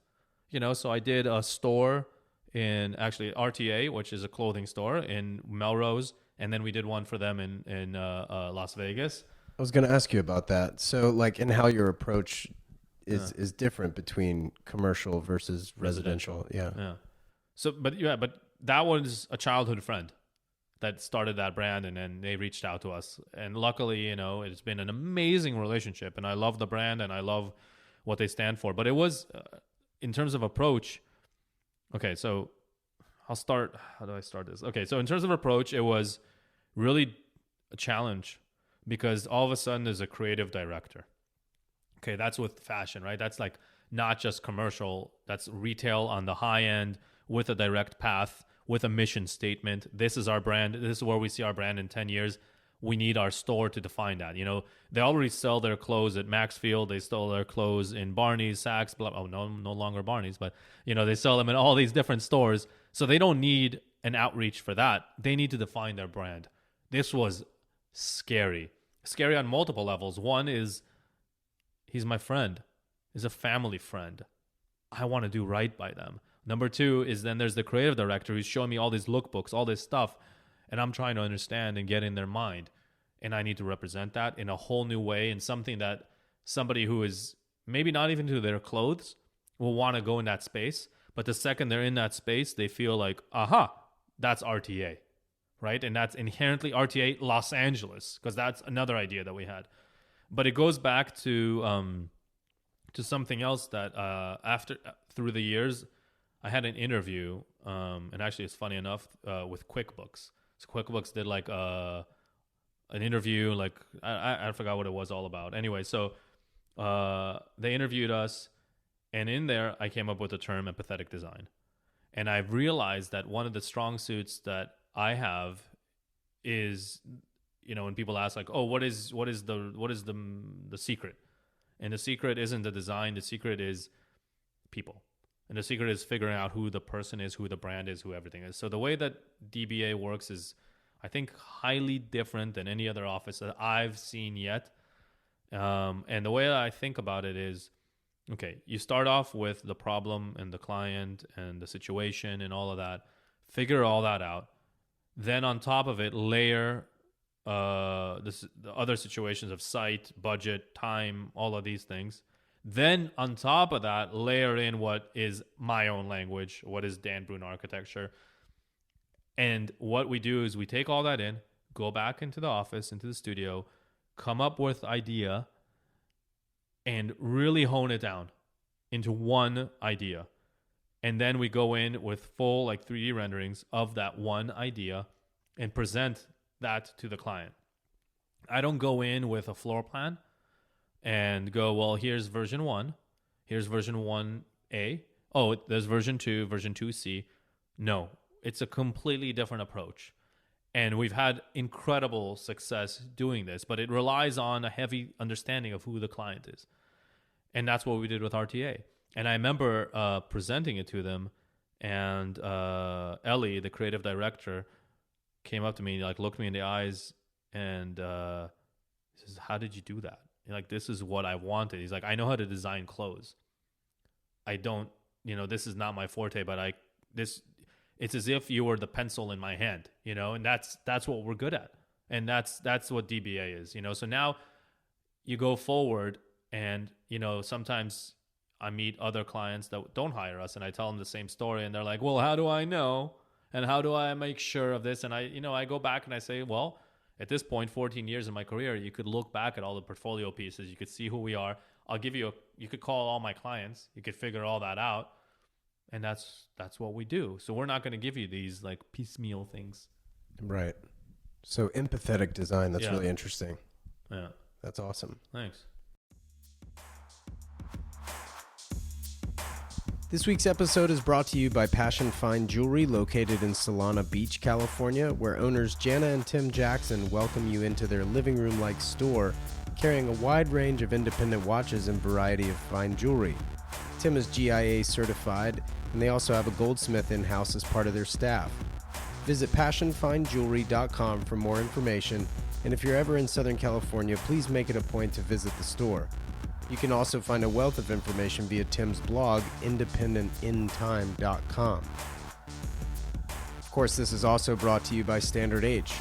so I did a store in actually RTA, which is a clothing store in Melrose. And then we did one for them in Las Vegas. I was going to ask you about that. So like, and how your approach is different between commercial versus residential. Yeah. So, but that was a childhood friend that started that brand, and then they reached out to us. And luckily, it's been an amazing relationship, and I love the brand and I love what they stand for. But it was, in terms of approach, okay, so how do I start this? Okay, so in terms of approach, it was really a challenge because all of a sudden there's a creative director. Okay, that's with fashion, right? That's like not just commercial, that's retail on the high end with a direct path, with a mission statement. This is our brand. This is where we see our brand in 10 years. We need our store to define that. They already sell their clothes at Maxfield. They sell their clothes in Barney's, Saks, no longer Barney's, but they sell them in all these different stores. So they don't need an outreach for that. They need to define their brand. This was scary on multiple levels. One is, he's my friend. He's a family friend. I want to do right by them. Number two is then there's the creative director who's showing me all these lookbooks, all this stuff, and I'm trying to understand and get in their mind. And I need to represent that in a whole new way, and something that somebody who is maybe not even to their clothes will want to go in that space. But the second they're in that space, they feel like, aha, that's RTA, right? And that's inherently RTA Los Angeles, because that's another idea that we had. But it goes back to something else that through the years, I had an interview, and actually it's funny enough, with QuickBooks. So QuickBooks did like an interview, like I forgot what it was all about. Anyway, so they interviewed us, and in there I came up with the term empathetic design. And I've realized that one of the strong suits that I have is, when people ask like, oh, what is the secret? And the secret isn't the design, the secret is people. And the secret is figuring out who the person is, who the brand is, who everything is. So the way that DBA works is, I think, highly different than any other office that I've seen yet. And the way I think about it is, okay, you start off with the problem and the client and the situation and all of that. Figure all that out. Then on top of it, layer the other situations of site, budget, time, all of these things. Then on top of that, layer in what is my own language, what is Dan Brunn architecture. And what we do is we take all that in, go back into the office, into the studio, come up with idea, and really hone it down into one idea. And then we go in with full 3D renderings of that one idea and present that to the client. I don't go in with a floor plan and go, well, here's version 1. Here's version 1A. Oh, there's version 2, version 2C. No, it's a completely different approach. And we've had incredible success doing this, but it relies on a heavy understanding of who the client is. And that's what we did with RTA. And I remember presenting it to them, and Ellie, the creative director, came up to me, looked me in the eyes, and says, how did you do that? This is what I wanted. He's like, I know how to design clothes. I don't, this is not my forte, but it's as if you were the pencil in my hand, and that's what we're good at. And that's what DBA is, So now you go forward, and, sometimes I meet other clients that don't hire us, and I tell them the same story, and they're like, well, how do I know? And how do I make sure of this? And I go back and I say, well, At this point, 14 years in my career, you could look back at all the portfolio pieces. You could see who we are. I'll give you you could call all my clients. You could figure all that out. And that's what we do. So we're not going to give you these like piecemeal things. Right. So empathetic design, that's really interesting. Yeah. That's awesome. Thanks. This week's episode is brought to you by Passion Fine Jewelry, located in Solana Beach, California, where owners Jana and Tim Jackson welcome you into their living room-like store, carrying a wide range of independent watches and variety of fine jewelry. Tim is GIA certified, and they also have a goldsmith in-house as part of their staff. Visit passionfinejewelry.com for more information, and if you're ever in Southern California, please make it a point to visit the store. You can also find a wealth of information via Tim's blog, independentintime.com. Of course, this is also brought to you by Standard H.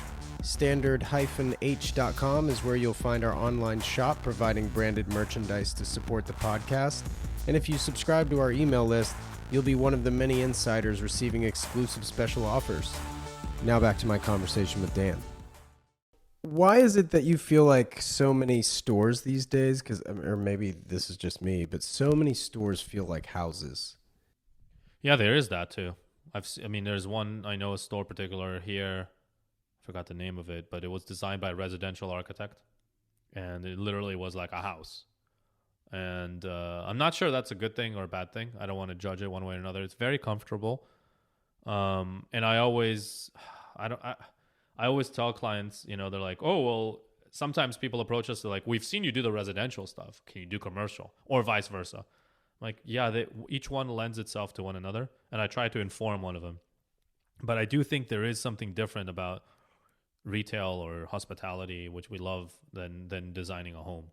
Standard-H.com is where you'll find our online shop providing branded merchandise to support the podcast. And if you subscribe to our email list, you'll be one of the many insiders receiving exclusive special offers. Now back to my conversation with Dan. Why is it that you feel like so many stores these days, or maybe this is just me, but so many stores feel like houses? Yeah, there is that too. There's one, I know a store particular here, I forgot the name of it, but it was designed by a residential architect, and it literally was like a house. And I'm not sure that's a good thing or a bad thing. I don't want to judge it one way or another. It's very comfortable. And I always tell clients, they're like, oh, well, sometimes people approach us, they're like, we've seen you do the residential stuff. Can you do commercial? Or vice versa. I'm like, yeah, each one lends itself to one another. And I try to inform one of them. But I do think there is something different about retail or hospitality, which we love, than designing a home.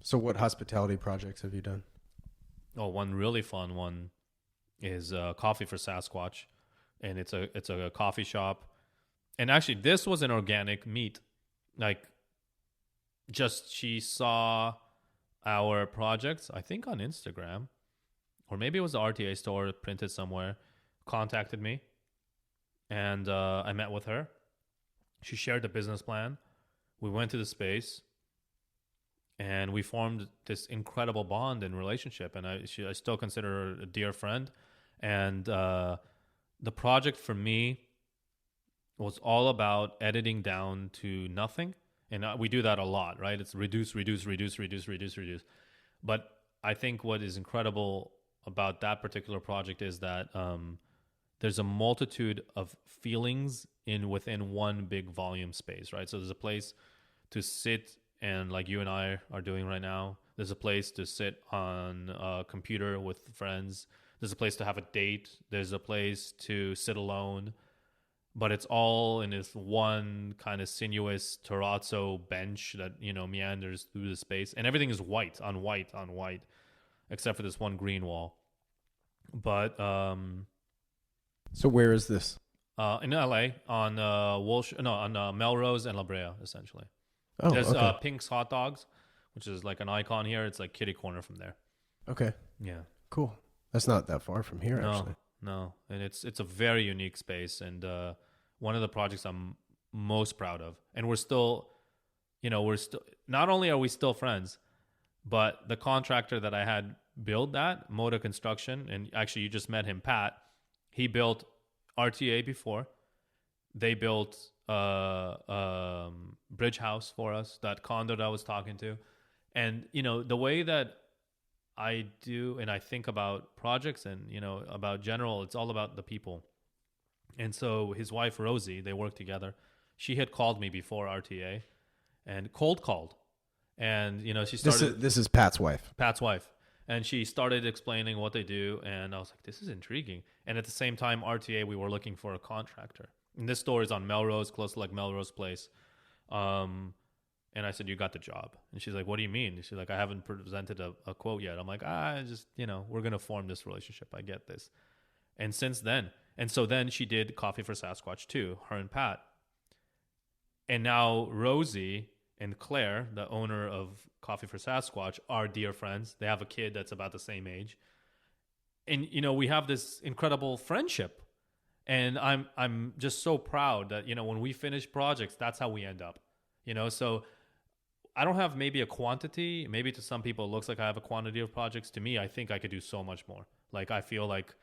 So what hospitality projects have you done? Oh, one really fun one is Coffee for Sasquatch. And it's a coffee shop. And actually, this was an organic meet. She saw our projects, I think on Instagram, or maybe it was the RTA store printed somewhere, contacted me. And I met with her. She shared the business plan. We went to the space. And we formed this incredible bond and relationship. And I still consider her a dear friend. And the project for me was all about editing down to nothing. And we do that a lot, right? It's reduce. But I think what is incredible about that particular project is that there's a multitude of feelings within one big volume space, right? So there's a place to sit, and like you and I are doing right now, there's a place to sit on a computer with friends. There's a place to have a date. There's a place to sit alone. But it's all in this one kind of sinuous terrazzo bench that, meanders through the space. And everything is white on white, except for this one green wall. But so where is this? In LA on Melrose and La Brea, essentially. Oh, there's okay. Pink's Hot Dogs, which is like an icon here. It's like kitty corner from there. Okay. Yeah. Cool. That's not that far from here, actually. No. And it's a very unique space, and one of the projects I'm most proud of. And we're still not only are we still friends, but the contractor that I had build that, Moda Construction, and actually you just met him, Pat, he built RTA before. They built Bridge House for us, that condo that I was talking to. And, the way that I do and I think about projects and, about general, it's all about the people. And so his wife, Rosie, they work together. She had called me before RTA and cold called. And, she started... This is Pat's wife. Pat's wife. And she started explaining what they do. And I was like, this is intriguing. And at the same time, RTA, we were looking for a contractor. And this store is on Melrose, close to like Melrose Place. And I said, you got the job. And she's like, what do you mean? She's like, I haven't presented a quote yet. I'm like, we're going to form this relationship. I get this. And since then, so then she did Coffee for Sasquatch too, her and Pat. And now Rosie and Claire, the owner of Coffee for Sasquatch, are dear friends. They have a kid that's about the same age. And, we have this incredible friendship. And I'm just so proud that, when we finish projects, that's how we end up. So I don't have maybe a quantity. Maybe to some people it looks like I have a quantity of projects. To me, I think I could do so much more. Like I feel like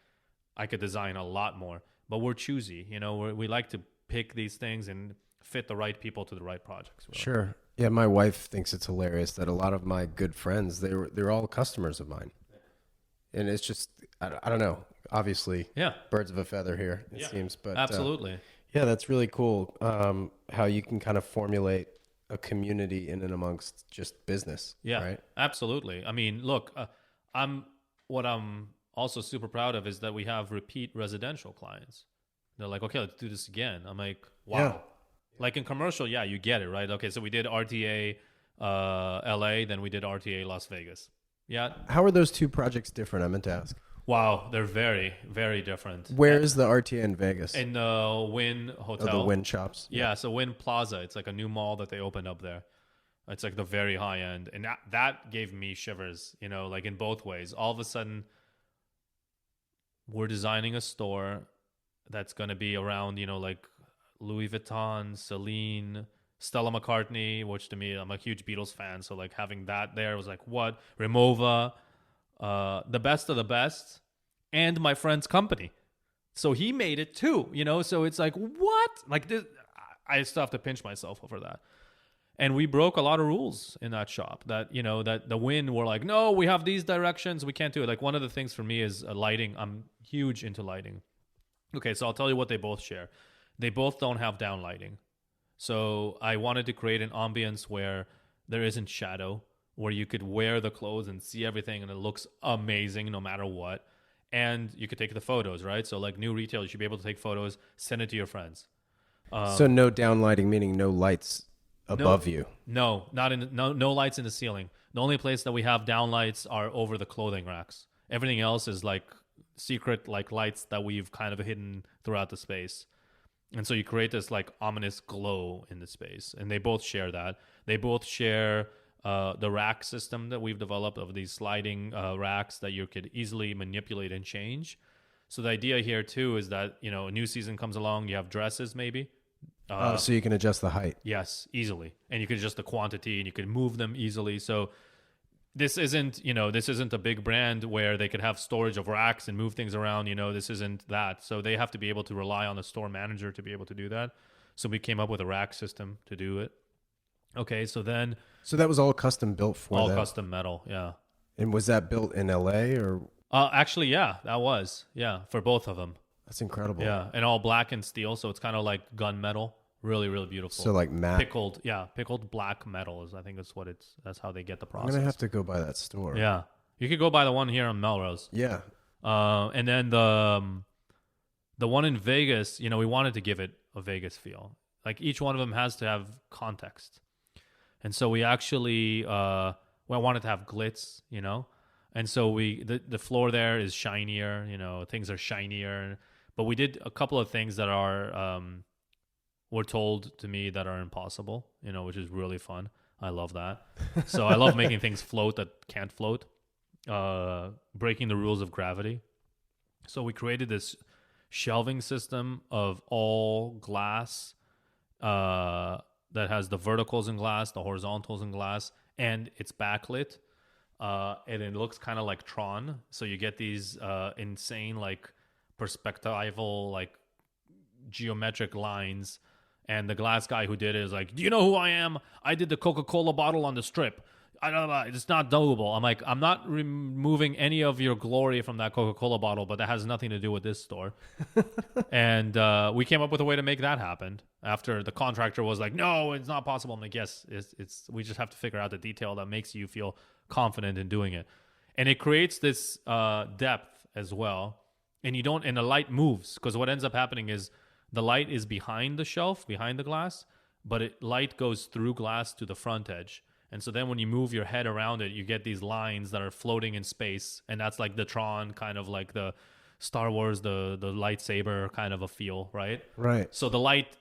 I could design a lot more. But we're choosy. We like to pick these things and fit the right people to the right projects. Really. Sure. Yeah, my wife thinks it's hilarious that a lot of my good friends, they're all customers of mine. And it's just, I don't know, obviously, Yeah. birds of a feather here, it seems. But absolutely. Yeah, that's really cool, how you can kind of formulate a community in and amongst just business. Yeah, right? absolutely. I mean, look, I'm also super proud of is that we have repeat residential clients. They're like, okay, let's do this again. I'm like, wow. Yeah. Like in commercial, yeah, you get it, right? Okay, so we did RTA LA, then we did RTA Las Vegas. Yeah. How are those two projects different? I meant to ask. Wow, they're very, very different. Where is the RTA in Vegas? In the Wynn Hotel. Oh, the Wynn Shops. Yeah, so Wynn Plaza. It's like a new mall that they opened up there. It's like the very high end. And that gave me shivers, like in both ways. All of a sudden, we're designing a store that's going to be around, like Louis Vuitton, Celine, Stella McCartney, which to me, I'm a huge Beatles fan. So like having that there was like, what? Remova, the best of the best, and my friend's company. So he made it too, So it's like, what? Like this, I still have to pinch myself over that. And we broke a lot of rules in that shop that, that the Wynn were like, no, we have these directions. We can't do it. Like one of the things for me is lighting. I'm huge into lighting. Okay, so I'll tell you what they both share. They both don't have down lighting. So I wanted to create an ambience where there isn't shadow, where you could wear the clothes and see everything and it looks amazing no matter what. And you could take the photos, right? So like new retail, you should be able to take photos, send it to your friends. So no downlighting, meaning no lights above you. No, no lights in the ceiling. The only place that we have downlights are over the clothing racks. Everything else is like secret like lights that we've kind of hidden throughout the space. And so you create this like ominous glow in the space. And they both share that. They both share the rack system that we've developed of these sliding racks that you could easily manipulate and change. So the idea here too is that, a new season comes along, you have dresses maybe. So you can adjust the height. Yes, easily. And you could adjust the quantity and you could move them easily. So this isn't a big brand where they could have storage of racks and move things around. This isn't that. So they have to be able to rely on the store manager to be able to do that. So we came up with a rack system to do it. Okay, so that was all custom built for all them. Custom metal, yeah. And was that built in LA or? Actually, yeah, that was, for both of them. That's incredible. Yeah, and all black and steel, so it's kind of like gunmetal. Really, really beautiful. So like matte. Pickled black metal is, I think that's how they get the process. I'm gonna have to go by that store. Yeah, you could go by the one here on Melrose. Yeah. And then the one in Vegas, we wanted to give it a Vegas feel. Like each one of them has to have context. And so we actually wanted to have glitz, And so the floor there is shinier, things are shinier. But we did a couple of things that are were told to me that are impossible, which is really fun. I love that. So I love making things float that can't float, breaking the rules of gravity. So we created this shelving system of all glass that has the verticals in glass, the horizontals in glass, and it's backlit. And it looks kind of like Tron. So you get these insane, like, perspectival, like, geometric lines. And the glass guy who did it is like, do you know who I am? I did the Coca-Cola bottle on the strip. It's not doable. I'm like, I'm not removing any of your glory from that Coca-Cola bottle, but that has nothing to do with this store. And we came up with a way to make that happen. After the contractor was like, no, it's not possible. I'm like, yes, it's. We just have to figure out the detail that makes you feel confident in doing it. And it creates this depth as well. And the light moves, because what ends up happening is the light is behind the shelf, behind the glass, but light goes through glass to the front edge. And so then when you move your head around it, you get these lines that are floating in space. And that's like the Tron, kind of like the Star Wars, the lightsaber kind of a feel, right? Right. So the light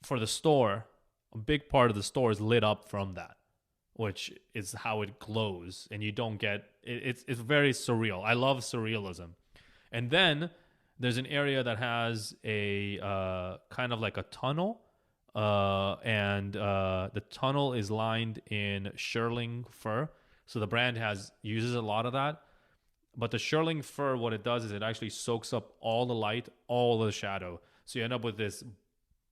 for the store, a big part of the store is lit up from that, which is how it glows. And you don't get, it's very surreal. I love surrealism. And then there's an area that has a kind of like a tunnel, and the tunnel is lined in shearling fir. So the brand uses a lot of that. But the shearling fir, what it does is it actually soaks up all the light, all the shadow. So you end up with this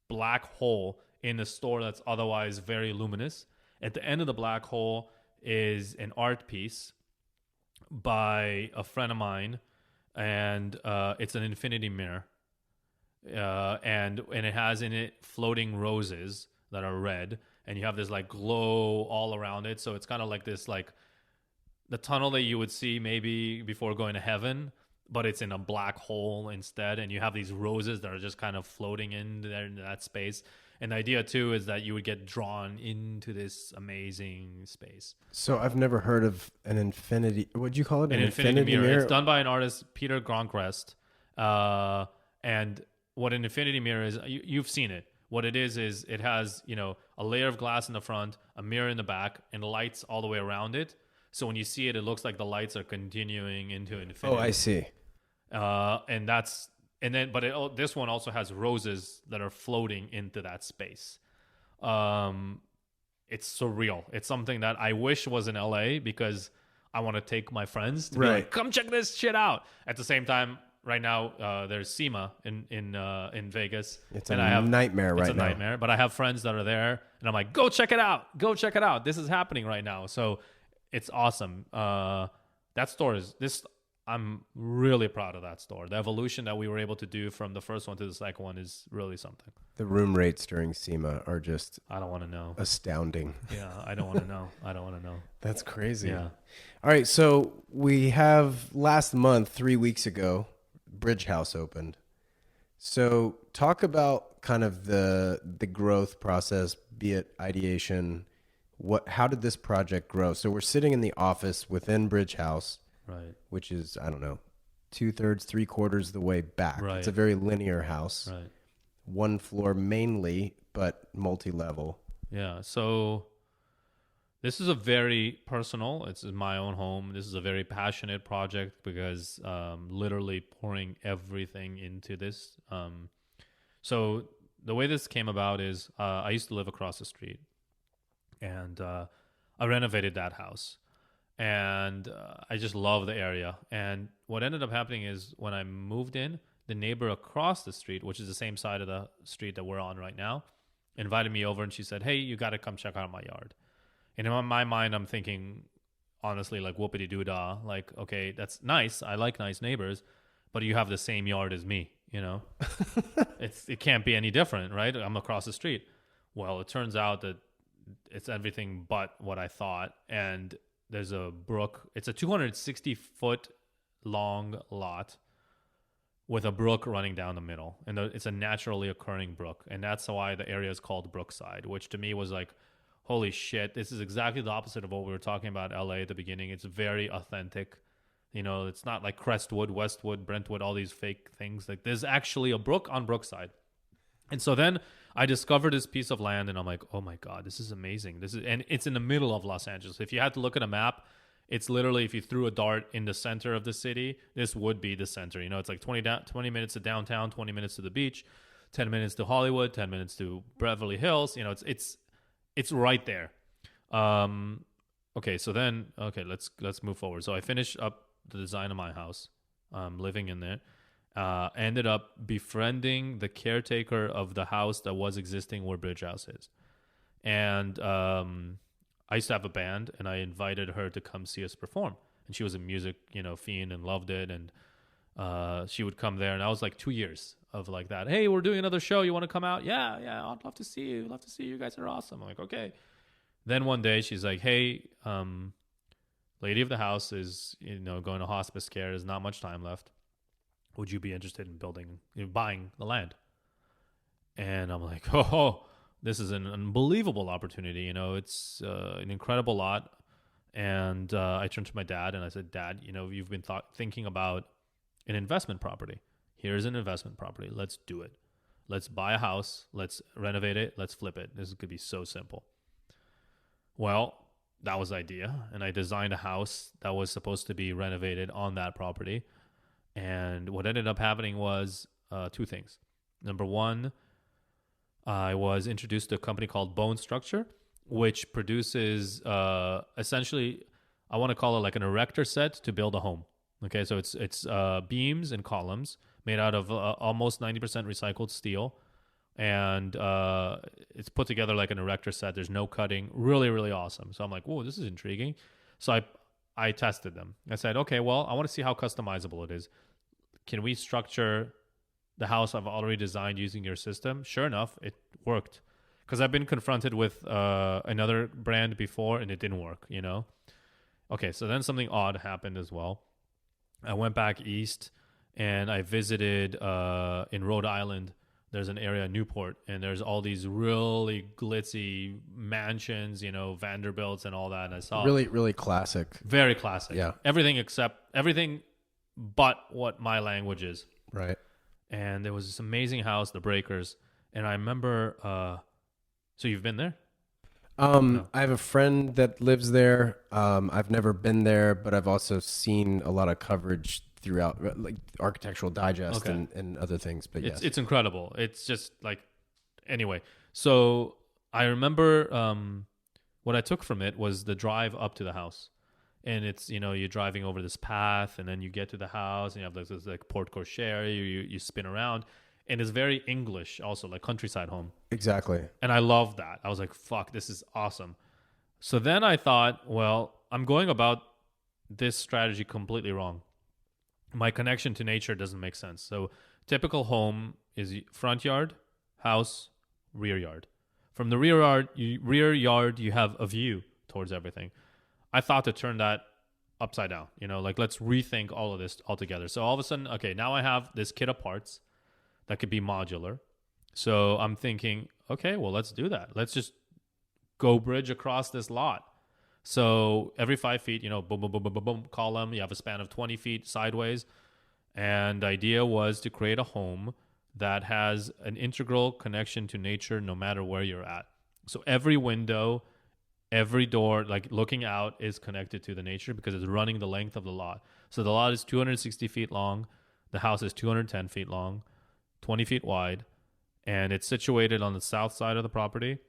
black hole in the store that's otherwise very luminous. At the end of the black hole is an art piece by a friend of mine, and it's an infinity mirror. And it has in it floating roses that are red, and you have this like glow all around it. So it's kind of like this, like the tunnel that you would see maybe before going to heaven, but it's in a black hole instead. And you have these roses that are just kind of floating in there in that space. And the idea too is that you would get drawn into this amazing space. So I've never heard of an infinity. What'd you call it? An infinity mirror. It's done by an artist, Peter Gronkrest. And what an infinity mirror is, you've seen it. What it is it has, a layer of glass in the front, a mirror in the back, and lights all the way around it. So when you see it, it looks like the lights are continuing into infinity. Oh, I see. This one also has roses that are floating into that space. It's surreal. It's something that I wish was in LA because I want to take my friends to be like, come check this shit out. At the same time, right now, there's SEMA in Vegas. It's a nightmare right now. It's a nightmare. But I have friends that are there, and I'm like, go check it out. Go check it out. This is happening right now. So it's awesome. That store I'm really proud of that store. The evolution that we were able to do from the first one to the second one is really something. The room rates during SEMA are just I don't want to know. Astounding. Yeah, I don't want to know. I don't want to know. That's crazy. Yeah. All right, so we have last month, 3 weeks ago, Bridge House opened. So talk about kind of the growth process, be it ideation. How did this project grow? So we're sitting in the office within Bridge House, right? Which is, I don't know, 2/3, 3/4 the way back. Right. It's a very linear house, right? One floor mainly, but multi-level. Yeah. So this is a very personal. It's my own home. This is a very passionate project because literally pouring everything into this. So the way this came about is I used to live across the street. And I renovated that house, and I just love the area. And what ended up happening is when I moved in, the neighbor across the street, which is the same side of the street that we're on right now, invited me over, and she said, hey, you got to come check out my yard. And in my mind, I'm thinking, honestly, like whoopity-doo-dah, like, okay, that's nice. I like nice neighbors, but you have the same yard as me, It can't be any different, right? I'm across the street. Well, it turns out that it's everything but what I thought. And there's a brook. It's a 260-foot long lot with a brook running down the middle. And it's a naturally occurring brook. And that's why the area is called Brookside, which to me was like, holy shit, this is exactly the opposite of what we were talking about LA at the beginning. It's very authentic. It's not like Crestwood, Westwood, Brentwood, all these fake things. Like there's actually a brook on Brookside. And so then I discovered this piece of land, and I'm like, oh my God, this is amazing. And it's in the middle of Los Angeles. If you had to look at a map, it's literally, if you threw a dart in the center of the city, this would be the center. It's like 20 minutes to downtown, 20 minutes to the beach, 10 minutes to Hollywood, 10 minutes to Beverly Hills. It's right there. Okay, so then, let's move forward. So I finished up the design of my house, living in there. Ended up befriending the caretaker of the house that was existing where Bridge House is. And I used to have a band, and I invited her to come see us perform. And she was a music, fiend and loved it. And she would come there, and I was like 2 years of like that. Hey, we're doing another show. You want to come out? Yeah, I'd love to see you. Love to see you. You guys are awesome. I'm like, okay. Then one day she's like, hey, lady of the house is, going to hospice care. There's not much time left. Would you be interested in buying the land? And I'm like, oh, this is an unbelievable opportunity. It's an incredible lot. And I turned to my dad and I said, Dad, you've been thinking about an investment property. Here's an investment property. Let's do it. Let's buy a house. Let's renovate it. Let's flip it. This could be so simple. Well, that was the idea. And I designed a house that was supposed to be renovated on that property. And what ended up happening was two things. Number one, I was introduced to a company called Bone Structure, which produces essentially, I want to call it like an erector set to build a home. Okay, so it's beams and columns made out of almost 90% recycled steel, and it's put together like an erector set. There's no cutting. Really, really awesome. So I'm like, whoa, this is intriguing. So I tested them. I said, okay, well, I want to see how customizable it is. Can we structure the house I've already designed using your system? Sure enough, it worked. Because I've been confronted with another brand before, and it didn't work, you know? Okay, so then something odd happened as well. I went back east, and I visited in Rhode Island. There's an area in Newport, and there's all these really glitzy mansions, you know, Vanderbilts and all that. And I saw Really, really classic. very classic. Yeah. Everything but what my language is. Right. And there was this amazing house, the Breakers. And I remember, so you've been there? No. I have a friend that lives there. I've never been there, but I've also seen a lot of coverage throughout, like Architectural Digest Okay. and other things. But yes, It's incredible. It's just like, anyway. So I remember what I took from it was the drive up to the house. And it's, you know, you're driving over this path, and then you get to the house, and you have this like porte cochere, you spin around. And it's very English also, like countryside home. exactly. And I love that. I was like, fuck, this is awesome. So then I thought, well, I'm going about this strategy completely wrong. My connection to nature doesn't make sense. So typical home is front yard, house, rear yard. From the rear yard, you have a view towards everything. I thought to turn that upside down, you know, like let's rethink all of this altogether. So all of a sudden, okay, now I have this kit of parts that could be modular. So I'm thinking, okay, well, let's do that. Let's just go bridge across this lot. So every 5 feet, you know, boom, boom, boom, boom, boom, boom, column, you have a span of 20 feet sideways. And the idea was to create a home that has an integral connection to nature no matter where you're at. So every window, every door, like looking out, is connected to the nature because it's running the length of the lot. So the lot is 260 feet long. The house is 210 feet long, 20 feet wide. And it's situated on the south side of the property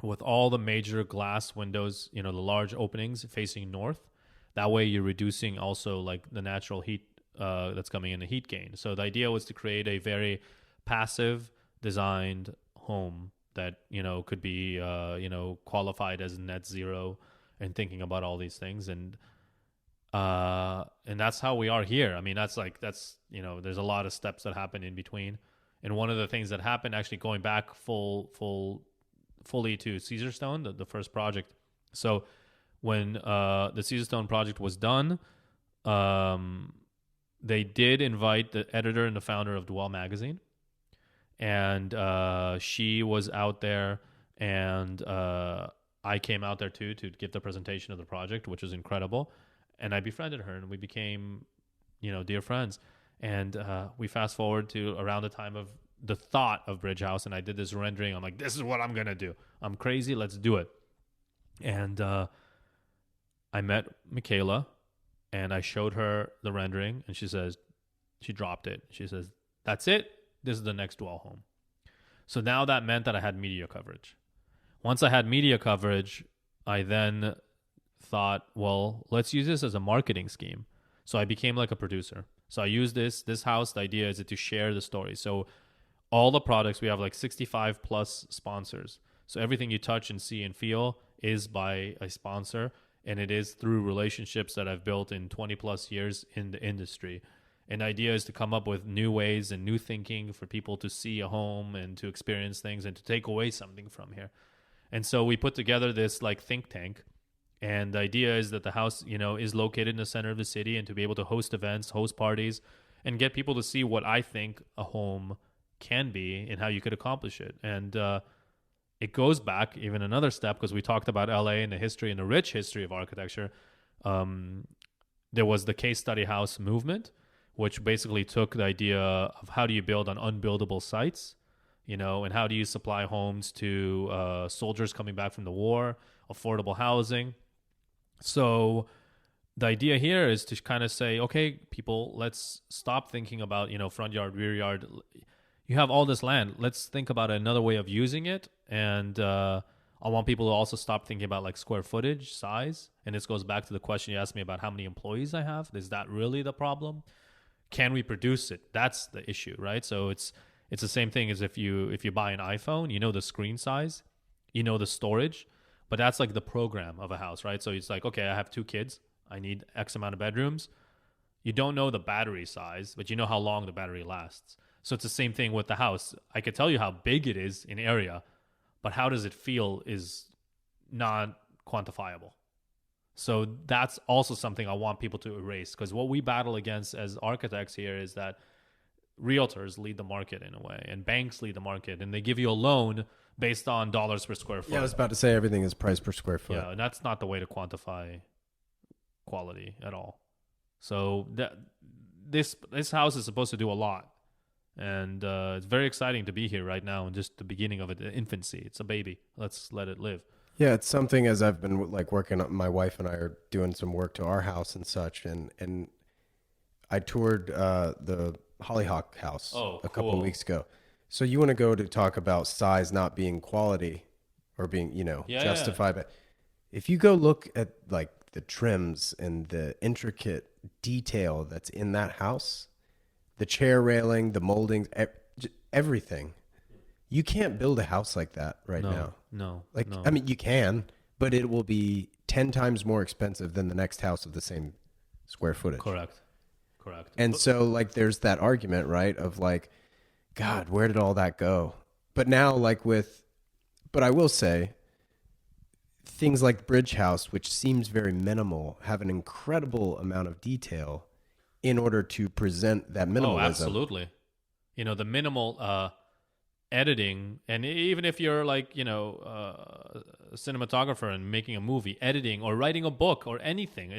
with all the major glass windows, you know, the large openings facing north. That way you're reducing also like the natural heat that's coming in, the heat gain. So the idea was to create a very passive designed home that, you know, could be, you know, qualified as net zero and thinking about all these things. And that's how we are here. I mean, that's, you know, there's a lot of steps that happen in between. And one of the things that happened, actually going back fully to Caesarstone, the first project. So when the Caesarstone project was done, they did invite the editor and the founder of Dwell magazine. And she was out there, and I came out there too to give the presentation of the project, which was incredible. And I befriended her, and we became, you know, dear friends. And we fast forward to around the time of the thought of Bridge House, and I did this rendering. I'm like, this is what I'm going to do. I'm crazy. Let's do it. And I met Michaela, and I showed her the rendering, and she dropped it. She says, that's it. This is the next Dwell home. So now that meant that I had media coverage. Once I had media coverage, I then thought, well, let's use this as a marketing scheme. So I became like a producer. So I use this house. The idea is to share the story. So all the products, we have like 65 plus sponsors. So everything you touch and see and feel is by a sponsor. And it is through relationships that I've built in 20 plus years in the industry. And the idea is to come up with new ways and new thinking for people to see a home and to experience things and to take away something from here. And so we put together this like think tank. And the idea is that the house, you know, is located in the center of the city, and to be able to host events, host parties, and get people to see what I think a home can be and how you could accomplish it. And it goes back even another step, because we talked about LA and the history and the rich history of architecture. There was the case study house movement, which basically took the idea of how do you build on unbuildable sites, you know, and how do you supply homes to soldiers coming back from the war, affordable housing. So the idea here is to kind of say, okay, people, let's stop thinking about, front yard, rear yard. You have all this land. Let's think about another way of using it. And I want people to also stop thinking about like square footage, size. And this goes back to the question you asked me about how many employees I have. Is that really the problem? Can we produce it? That's the issue, right? So it's the same thing as if you buy an iPhone, the screen size, the storage, but that's like the program of a house, right? So it's like, okay, I have 2 kids. I need X amount of bedrooms. You don't know the battery size, but you know how long the battery lasts. So it's the same thing with the house. I could tell you how big it is in area, but how does it feel is not quantifiable. So that's also something I want people to erase, because what we battle against as architects here is that realtors lead the market in a way, and banks lead the market, and they give you a loan based on dollars per square foot. Yeah, I was about to say everything is price per square foot. Yeah, and that's not the way to quantify quality at all. So this house is supposed to do a lot, and it's very exciting to be here right now, and just the beginning of it, the infancy. It's a baby. Let's let it live. Yeah, it's something as I've been like working on, my wife and I are doing some work to our house and such, and I toured the Hollyhock house a couple of weeks ago. So you want to go to talk about size not being quality or being, justified. But if you go look at like the trims and the intricate detail that's in that house, the chair railing, the moldings, everything, you can't build a house like that now. No. I mean, you can, but it will be 10 times more expensive than the next house of the same square footage. Correct. And so like there's that argument, right, of like, God, where did all that go? But now but I will say things like Bridge House, which seems very minimal, have an incredible amount of detail in order to present that minimalism. Oh, absolutely. The minimal editing, and even if you're like, a cinematographer and making a movie, editing or writing a book or anything,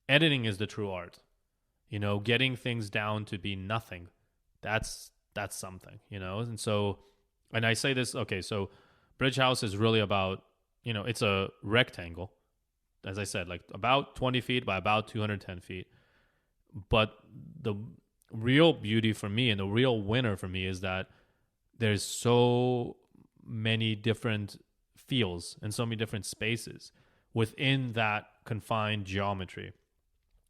editing is the true art. Getting things down to be nothing. That's something, and I say this, okay, so Bridge House is really about, it's a rectangle, as I said, like about 20 feet by about 210 feet. But the real beauty for me and the real winner for me is that there's so many different feels and so many different spaces within that confined geometry.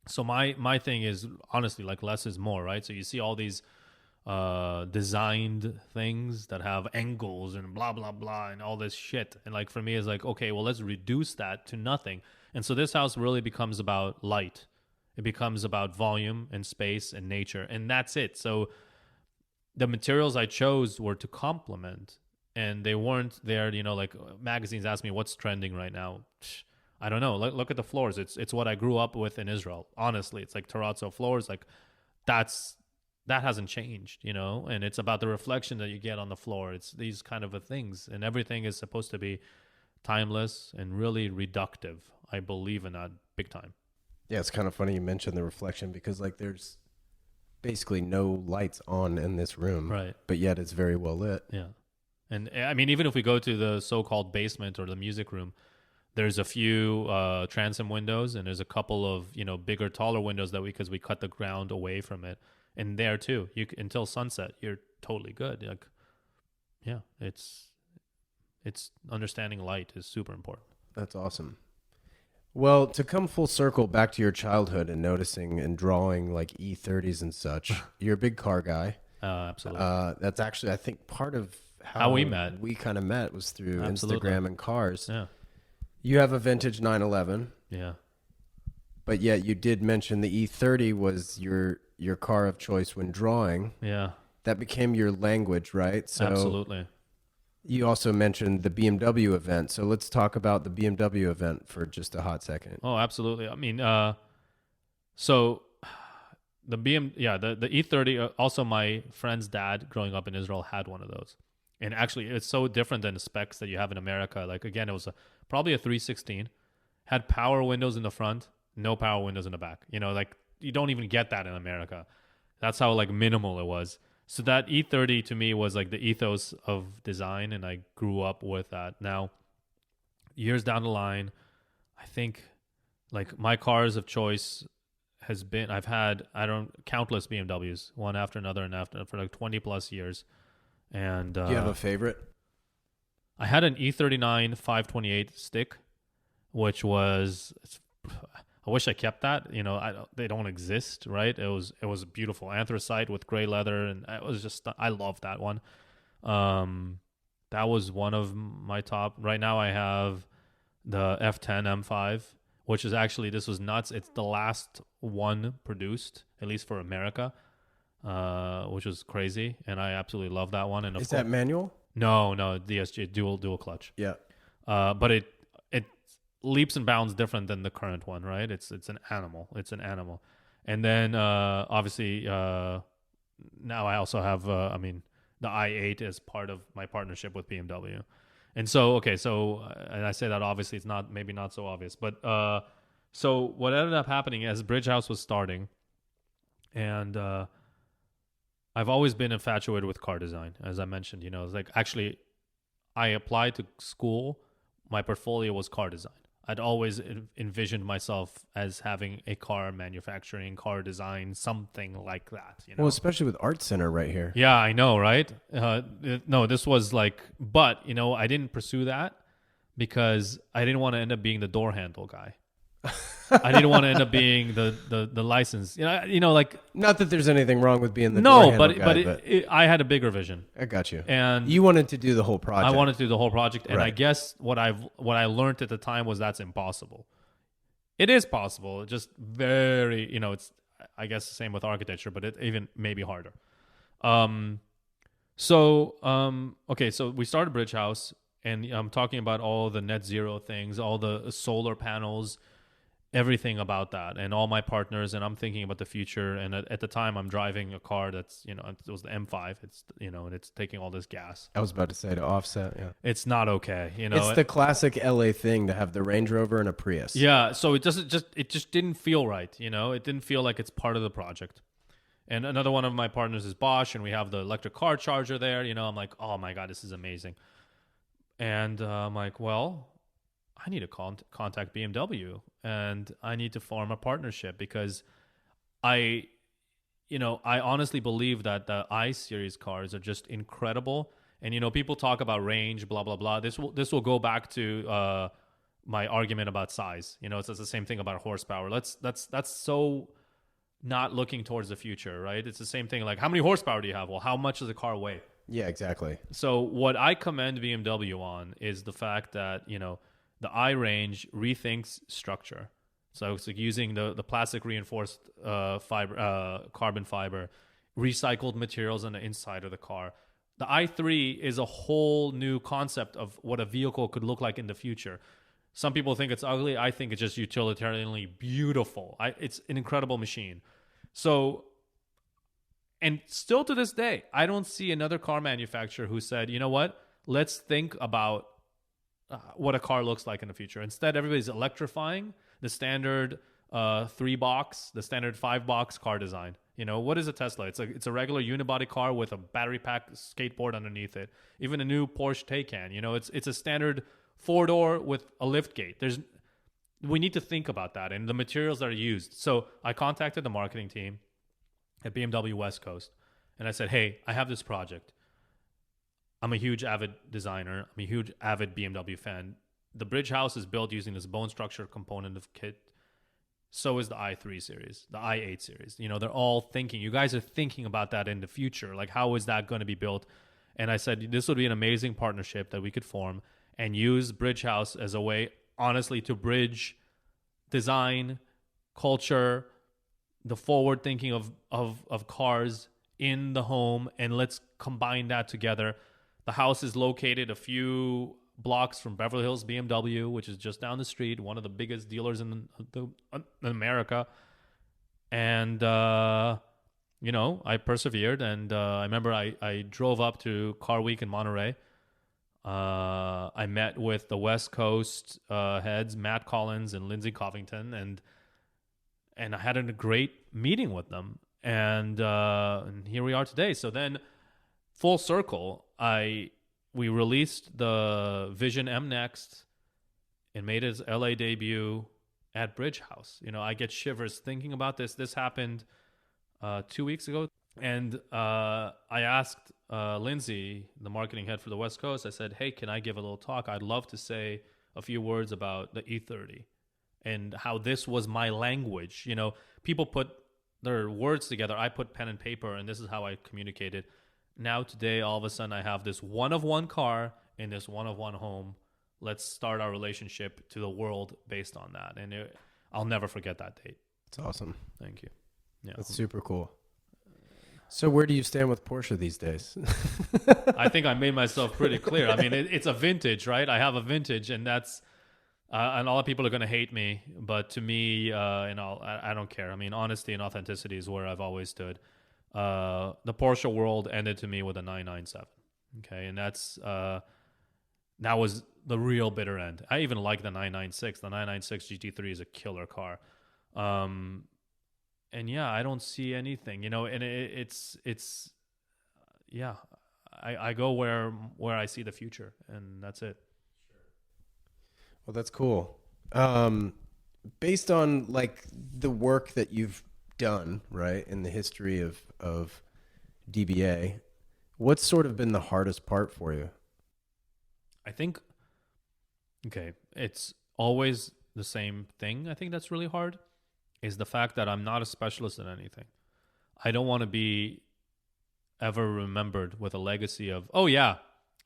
So my thing is honestly like less is more, right? So you see all these designed things that have angles and blah, blah, blah, and all this shit. And like for me, it's like, okay, well, let's reduce that to nothing. And so this house really becomes about light. It becomes about volume and space and nature. And that's it. So the materials I chose were to complement, and they weren't there, like magazines ask me what's trending right now. I don't know. Look at the floors. It's what I grew up with in Israel. Honestly, it's like terrazzo floors. Like that hasn't changed, and it's about the reflection that you get on the floor. It's these kind of things, and everything is supposed to be timeless and really reductive. I believe in that big time. Yeah, it's kind of funny you mentioned the reflection, because like there's basically no lights on in this room, right? But yet it's very well lit. Yeah, and I mean, even if we go to the so-called basement or the music room, there's a few transom windows, and there's a couple of bigger, taller windows because we cut the ground away from it. And there too, until sunset, you're totally good. Like, yeah, it's understanding light is super important. That's awesome. Well, to come full circle back to your childhood and noticing and drawing like E30s and such, you're a big car guy. Absolutely. That's actually, I think, part of how we met. We kind of met was through Absolutely. Instagram and cars. Yeah. You have a vintage 911. Yeah. But yet you did mention the E30 was your car of choice when drawing. Yeah. That became your language, right? So absolutely. You also mentioned the BMW event. So let's talk about the BMW event for just a hot second. Oh, absolutely. I mean, so the the E30, also my friend's dad growing up in Israel had one of those. And actually, it's so different than the specs that you have in America. Like, again, it was probably a 316, had power windows in the front, no power windows in the back. Like, you don't even get that in America. That's how, like, minimal it was. So that E30 to me was, like, the ethos of design, and I grew up with that. Now, years down the line, I think like my cars of choice has been, I've had, countless BMWs, one after another and after for like 20 plus years. And Do you have a favorite? I had an E39 528 stick, which was, I wish I kept that. You know, they don't exist, right? It was beautiful anthracite with gray leather, and it was just, I love that one. That was one of my top. Right now, I have the F10 M5, which is actually, this was nuts. It's the last one produced, at least for America, which was crazy, and I absolutely love that one. And is that manual? No, DSG dual clutch. Yeah, but it leaps and bounds different than the current one, right? It's an animal. It's an animal. And then obviously now I also have the i8 as part of my partnership with BMW. And so and I say that obviously it's maybe not so obvious, but so what ended up happening as Bridge House was starting, and I've always been infatuated with car design, as I mentioned. You know, it's like, actually I applied to school, my portfolio was car design. I'd always envisioned myself as having a car manufacturing, car design, something like that. You know? Well, especially with Art Center right here. Yeah, I know, right? No, this was like, but, you know, I didn't pursue that because I didn't want to end up being the door handle guy. I didn't want to end up being the license. You know, like, not that there's anything wrong with being the door handle guy, but I had a bigger vision. I got you. And you wanted to do the whole project. I wanted to do the whole project, and right. I guess what I learned at the time was that's impossible. It is possible, just very, you know, it's, I guess the same with architecture, but it even maybe harder. So we started Bridge House, and I'm talking about all the net zero things, all the solar panels, everything about that, and all my partners, and I'm thinking about the future. And at the time, I'm driving a car that's, you know, it was the M5. It's, you know, and it's taking all this gas. I was about to say to offset. Yeah, it's not okay. You know, it's the classic LA thing to have the Range Rover and a Prius. Yeah, so it just didn't feel right. You know, it didn't feel like it's part of the project. And another one of my partners is Bosch, and we have the electric car charger there. You know, I'm like, oh my God, this is amazing. And I'm like, well, I need to contact BMW, and I need to form a partnership, because I honestly believe that the I-Series cars are just incredible. And, you know, people talk about range, blah, blah, blah. This will go back to my argument about size. You know, it's the same thing about horsepower. That's so not looking towards the future, right? It's the same thing. Like, how many horsepower do you have? Well, how much does the car weigh? Yeah, exactly. So what I commend BMW on is the fact that, you know, the iRange rethinks structure. So it's like using the plastic reinforced carbon fiber, recycled materials on the inside of the car. The i3 is a whole new concept of what a vehicle could look like in the future. Some people think it's ugly. I think it's just utilitarianly beautiful. It's an incredible machine. So, and still to this day, I don't see another car manufacturer who said, you know what, let's think about what a car looks like in the future. Instead, everybody's electrifying the standard 3-box, the standard 5-box car design. You know, what is a Tesla? It's a regular unibody car with a battery pack skateboard underneath it. Even a new Porsche Taycan, you know, it's a standard 4-door with a lift gate. We need to think about that and the materials that are used. So I contacted the marketing team at BMW West Coast, and I said, hey, I have this project. I'm a huge avid designer. I'm a huge avid BMW fan. The Bridge House is built using this bone structure component of kit. So is the i3 series, the i8 series. You know, they're all thinking. You guys are thinking about that in the future. Like, how is that going to be built? And I said, this would be an amazing partnership that we could form and use Bridge House as a way, honestly, to bridge design, culture, the forward thinking of cars in the home, and let's combine that together. The house is located a few blocks from Beverly Hills BMW, which is just down the street, one of the biggest dealers in America. And, you know, I persevered, and I remember I drove up to Car Week in Monterey. I met with the West Coast heads, Matt Collins and Lindsay Covington, and I had a great meeting with them. And here we are today. So then, full circle, we released the Vision M Next and made its LA debut at Bridge House. I get shivers thinking about this. This happened 2 weeks ago. And I asked Lindsay, the marketing head for the West Coast, I said, hey, can I give a little talk? I'd love to say a few words about the E30 and how this was my language. People put their words together. I put pen and paper, and this is how I communicated. Now today, all of a sudden, I have this one-of-one car in this one-of-one home. Let's start our relationship to the world based on that. And I'll never forget that date. It's awesome. Thank you. Yeah, that's super cool. So where do you stand with Porsche these days? I think I made myself pretty clear. I mean, it's a vintage, right? I have a vintage, and that's and a lot of people are going to hate me, but to me, I don't care. I mean, honesty and authenticity is where I've always stood. The Porsche world ended to me with a 997. Okay, and that was the real bitter end. I even like the 996. The 996 GT3 is a killer car. And yeah, I don't see anything, and it's yeah, I go where I see the future, and that's it. Well, that's cool. Based on like the work that you've done, right, in the history of DBA, what's sort of been the hardest part for you? I think, okay, it's always the same thing. I think that's really hard. Is the fact that I'm not a specialist in anything. I don't want to be ever remembered with a legacy of, oh yeah,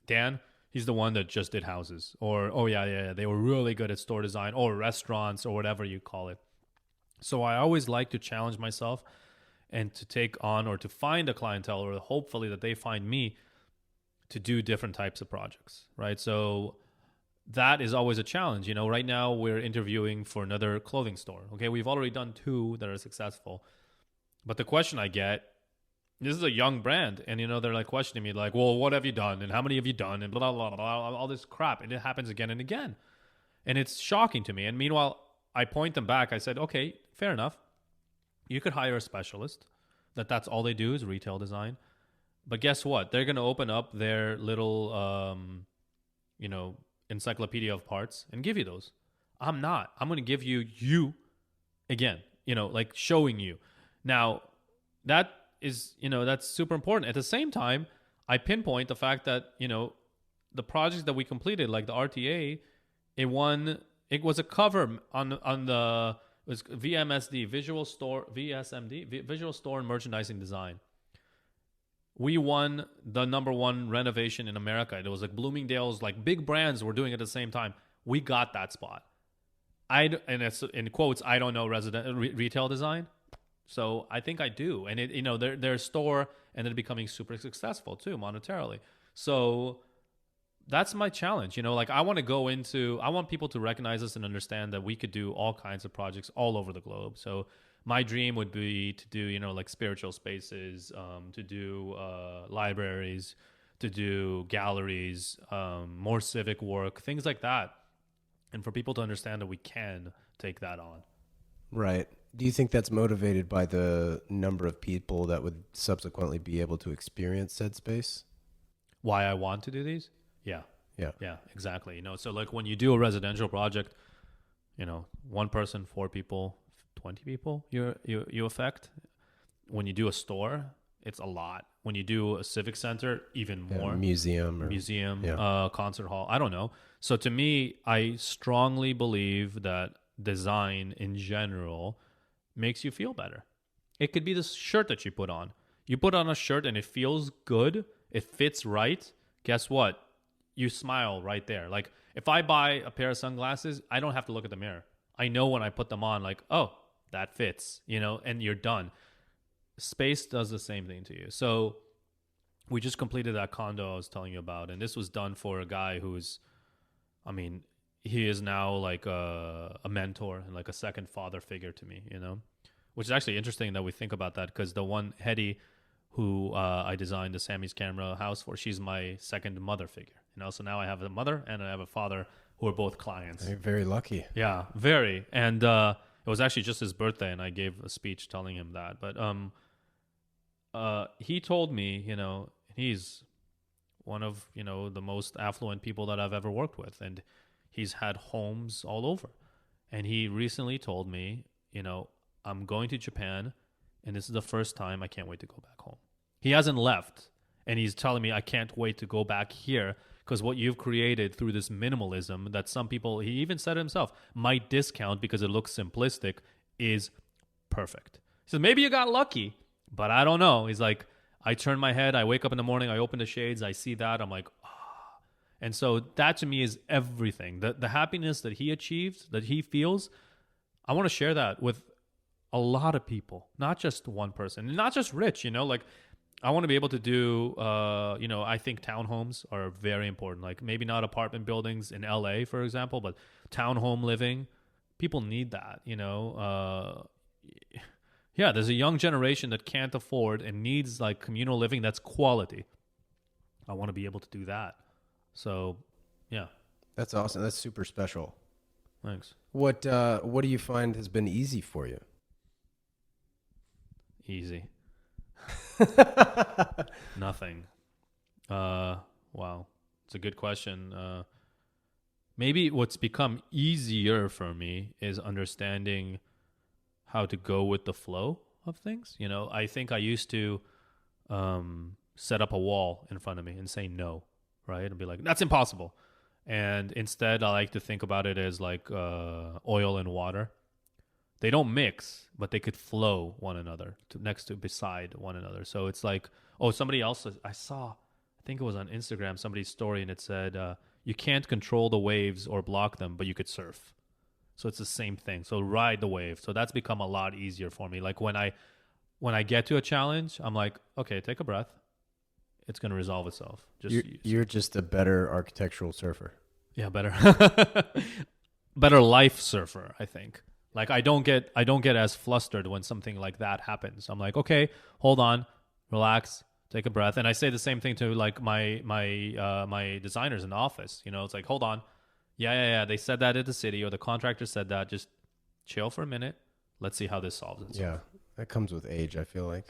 Dan, he's the one that just did houses. Or, oh yeah, they were really good at store design or restaurants or whatever you call it. So I always like to challenge myself and to take on or to find a clientele, or hopefully that they find me to do different types of projects, right? So that is always a challenge. Right now we're interviewing for another clothing store. Okay, we've already done 2 that are successful. But the question I get, this is a young brand, and they're like questioning me like, well, what have you done? And how many have you done? And blah, blah, blah, blah, all this crap. And it happens again and again. And it's shocking to me. And meanwhile, I point them back. I said, okay, fair enough. You could hire a specialist that's all they do is retail design. But guess what? They're going to open up their little, encyclopedia of parts and give you those. I'm not. I'm going to give you again, like showing you. Now, that is, that's super important. At the same time, I pinpoint the fact that, the projects that we completed, like the RTA, it was a cover on the, it was VMSD, Visual Store, VSMD, Visual Store and Merchandising Design. We won the #1 renovation in America. It was like Bloomingdale's, like big brands were doing it at the same time. We got that spot. And it's in quotes, I don't know retail design. So I think I do. And their store ended up becoming super successful too, monetarily. So that's my challenge. Like I want people to recognize us and understand that we could do all kinds of projects all over the globe. So my dream would be to do, like spiritual spaces, to do libraries, to do galleries, more civic work, things like that. And for people to understand that we can take that on. Right. Do you think that's motivated by the number of people that would subsequently be able to experience said space? Why I want to do these? Yeah, exactly. So like when you do a residential project, 1 person, 4 people, 20 people you affect. When you do a store, it's a lot. When you do a civic center, even more. Museum, concert hall. I don't know. So to me, I strongly believe that design in general makes you feel better. It could be the shirt that you put on. You put on a shirt and it feels good. It fits right. Guess what? You smile right there. Like if I buy a pair of sunglasses, I don't have to look at the mirror. I know when I put them on, like, oh, that fits, and you're done. Space does the same thing to you. So we just completed that condo I was telling you about, and this was done for a guy who's, he is now like a mentor and like a second father figure to me, which is actually interesting that we think about that, because the one, Hetty, who I designed the Sammy's camera house for, she's my second mother figure, so now I have a mother and I have a father who are both clients. You're very lucky. Yeah, very. And it was actually just his birthday, and I gave a speech telling him that. But he told me, he's one of, the most affluent people that I've ever worked with. And he's had homes all over. And he recently told me, I'm going to Japan, and this is the first time I can't wait to go back home. He hasn't left, and he's telling me I can't wait to go back here because what you've created through this minimalism that some people, he even said himself, might discount because it looks simplistic, is perfect. He says, maybe you got lucky, but I don't know. He's like, I turn my head, I wake up in the morning, I open the shades, I see that, I'm like, ah. And so that to me is everything. The happiness that he achieved, that he feels, I want to share that with a lot of people, not just one person, not just rich, like I want to be able to do, I think townhomes are very important. Like maybe not apartment buildings in LA, for example, but townhome living. People need that, Yeah, there's a young generation that can't afford and needs like communal living that's quality. I want to be able to do that. So, yeah. That's awesome. That's super special. Thanks. What do you find has been easy for you? Easy. Nothing. Wow. It's a good question. Maybe what's become easier for me is understanding how to go with the flow of things. I think I used to set up a wall in front of me and say no, right? And be like, that's impossible. And instead, I like to think about it as like oil and water. They don't mix, but they could flow one another beside one another. So it's like, somebody else, I think it was on Instagram, somebody's story, and it said, you can't control the waves or block them, but you could surf. So it's the same thing. So ride the wave. So that's become a lot easier for me. Like when I get to a challenge, I'm like, okay, take a breath. It's going to resolve itself. You're just a better architectural surfer. Yeah, better. Better life surfer, I think. Like I don't get as flustered when something like that happens. I'm like, okay, hold on, relax, take a breath. And I say the same thing to like my designers in the office. It's like, hold on. Yeah. They said that at the city, or the contractor said that. Just chill for a minute. Let's see how this solves itself. Yeah, that comes with age, I feel like.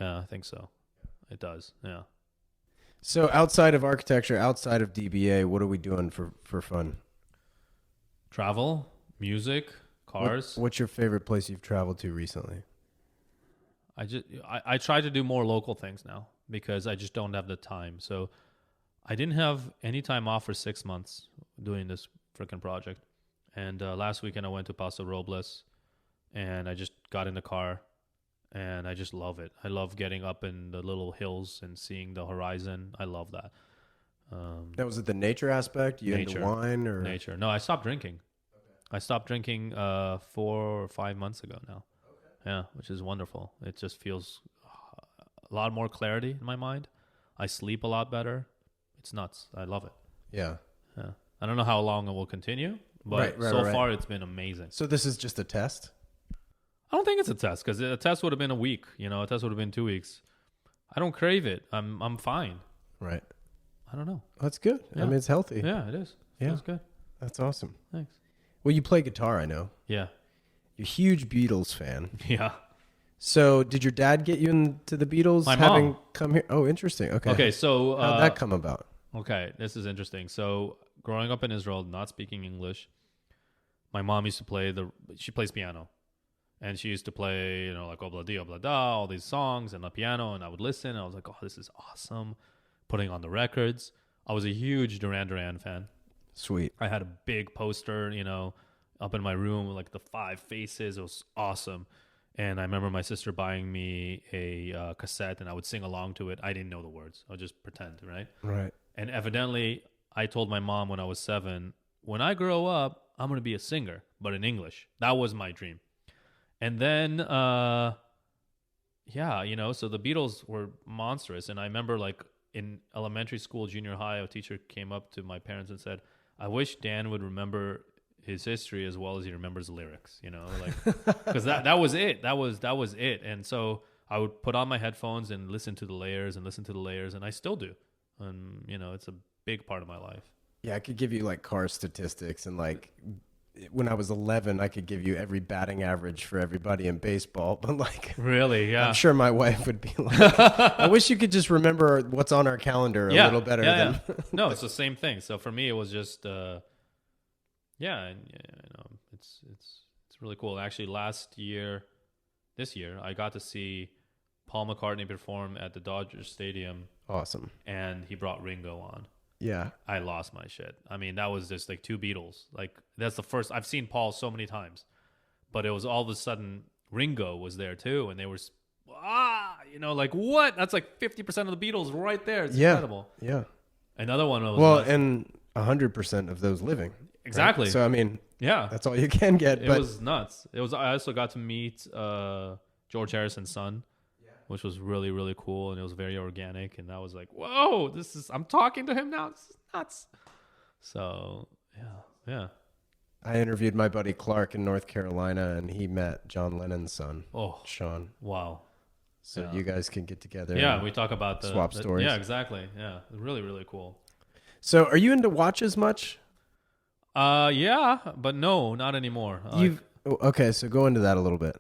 Yeah, I think so. It does. Yeah. So outside of architecture, outside of DBA, what are we doing for fun? Travel, music, cars. What's your favorite place you've traveled to recently? I try to do more local things now because I just don't have the time. So I didn't have any time off for 6 months doing this freaking project. And last weekend I went to Paso Robles, and I just got in the car, and I just love it. I love getting up in the little hills and seeing the horizon. I love that. That was it, the nature aspect? You into wine or nature? No, I stopped drinking. Okay. I stopped drinking 4 or 5 months ago now. Okay. Yeah, which is wonderful. It just feels a lot more clarity in my mind. I sleep a lot better. It's nuts. I love it. Yeah. Yeah. I don't know how long it will continue, but so far it's been amazing. So this is just a test? I don't think it's a test, because a test would have been a week. A test would have been 2 weeks. I don't crave it. I'm fine. Right. I don't know. That's good. Yeah. I mean, it's healthy. Yeah, it is. Yeah. That's good. That's awesome. Thanks. Well, you play guitar, I know. Yeah. You're a huge Beatles fan. Yeah. So did your dad get you into the Beatles? My having mom. Come here? Oh, interesting. Okay. Okay, so... how'd that come about? Okay, this is interesting. So growing up in Israel, not speaking English, my mom used to play she plays piano. And she used to play, like Obladi, Oblada, all these songs and the piano. And I would listen. And I was like, oh, this is awesome. Putting on the records. I was a huge Duran Duran fan. Sweet. I had a big poster, up in my room with like the 5 faces. It was awesome. And I remember my sister buying me a cassette, and I would sing along to it. I didn't know the words. I would just pretend, right? Right. And evidently, I told my mom when I was 7, when I grow up, I'm going to be a singer, but in English. That was my dream. And then, so the Beatles were monstrous. And I remember, like, in elementary school, junior high, a teacher came up to my parents and said, I wish Dan would remember his history as well as he remembers lyrics, because that was it. That was it. And so I would put on my headphones and listen to the layers, and I still do. And, it's a big part of my life. Yeah, I could give you like car statistics, and like when I was 11, I could give you every batting average for everybody in baseball. But like, really, yeah, I'm sure my wife would be like, I wish you could just remember what's on our calendar a little better. No, it's the same thing. So for me, it was just, it's really cool. Actually, this year, I got to see Paul McCartney perform at the Dodgers Stadium, Awesome. and he brought Ringo on. Yeah. I lost my shit. I mean, that was just like two Beatles. Like, that's the first I've seen Paul so many times, but it was all of a sudden Ringo was there too, and they were like, what? That's like 50% of the Beatles right there. It's incredible. Yeah. Another one was and 100% of those living. Exactly. Right? So I mean, yeah, that's all you can get. It was nuts. I also got to meet George Harrison's son, which was really, really cool, and it was very organic. And I was like, whoa, I'm talking to him now. This is nuts. So yeah. I interviewed my buddy Clark in North Carolina, and he met John Lennon's son, Sean. Wow. So you guys can get together. Yeah, we talk about swap stories. Yeah, exactly. Yeah, really, really cool. So, are you into watches much? Yeah, but no, not anymore. Okay, so go into that a little bit.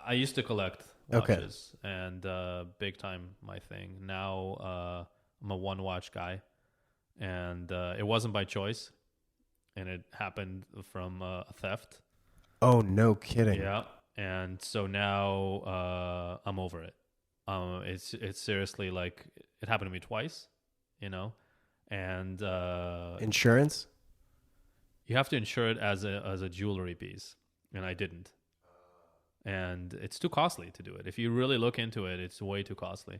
I used to collect watches, and big time my thing. Now I'm a one watch guy, and it wasn't by choice, and it happened from a theft. Oh, no kidding. Yeah, and so now I'm over it. It's seriously like it happened to me twice, and insurance. You have to insure it as a jewelry piece, and I didn't. And it's too costly to do it. If you really look into it, it's way too costly.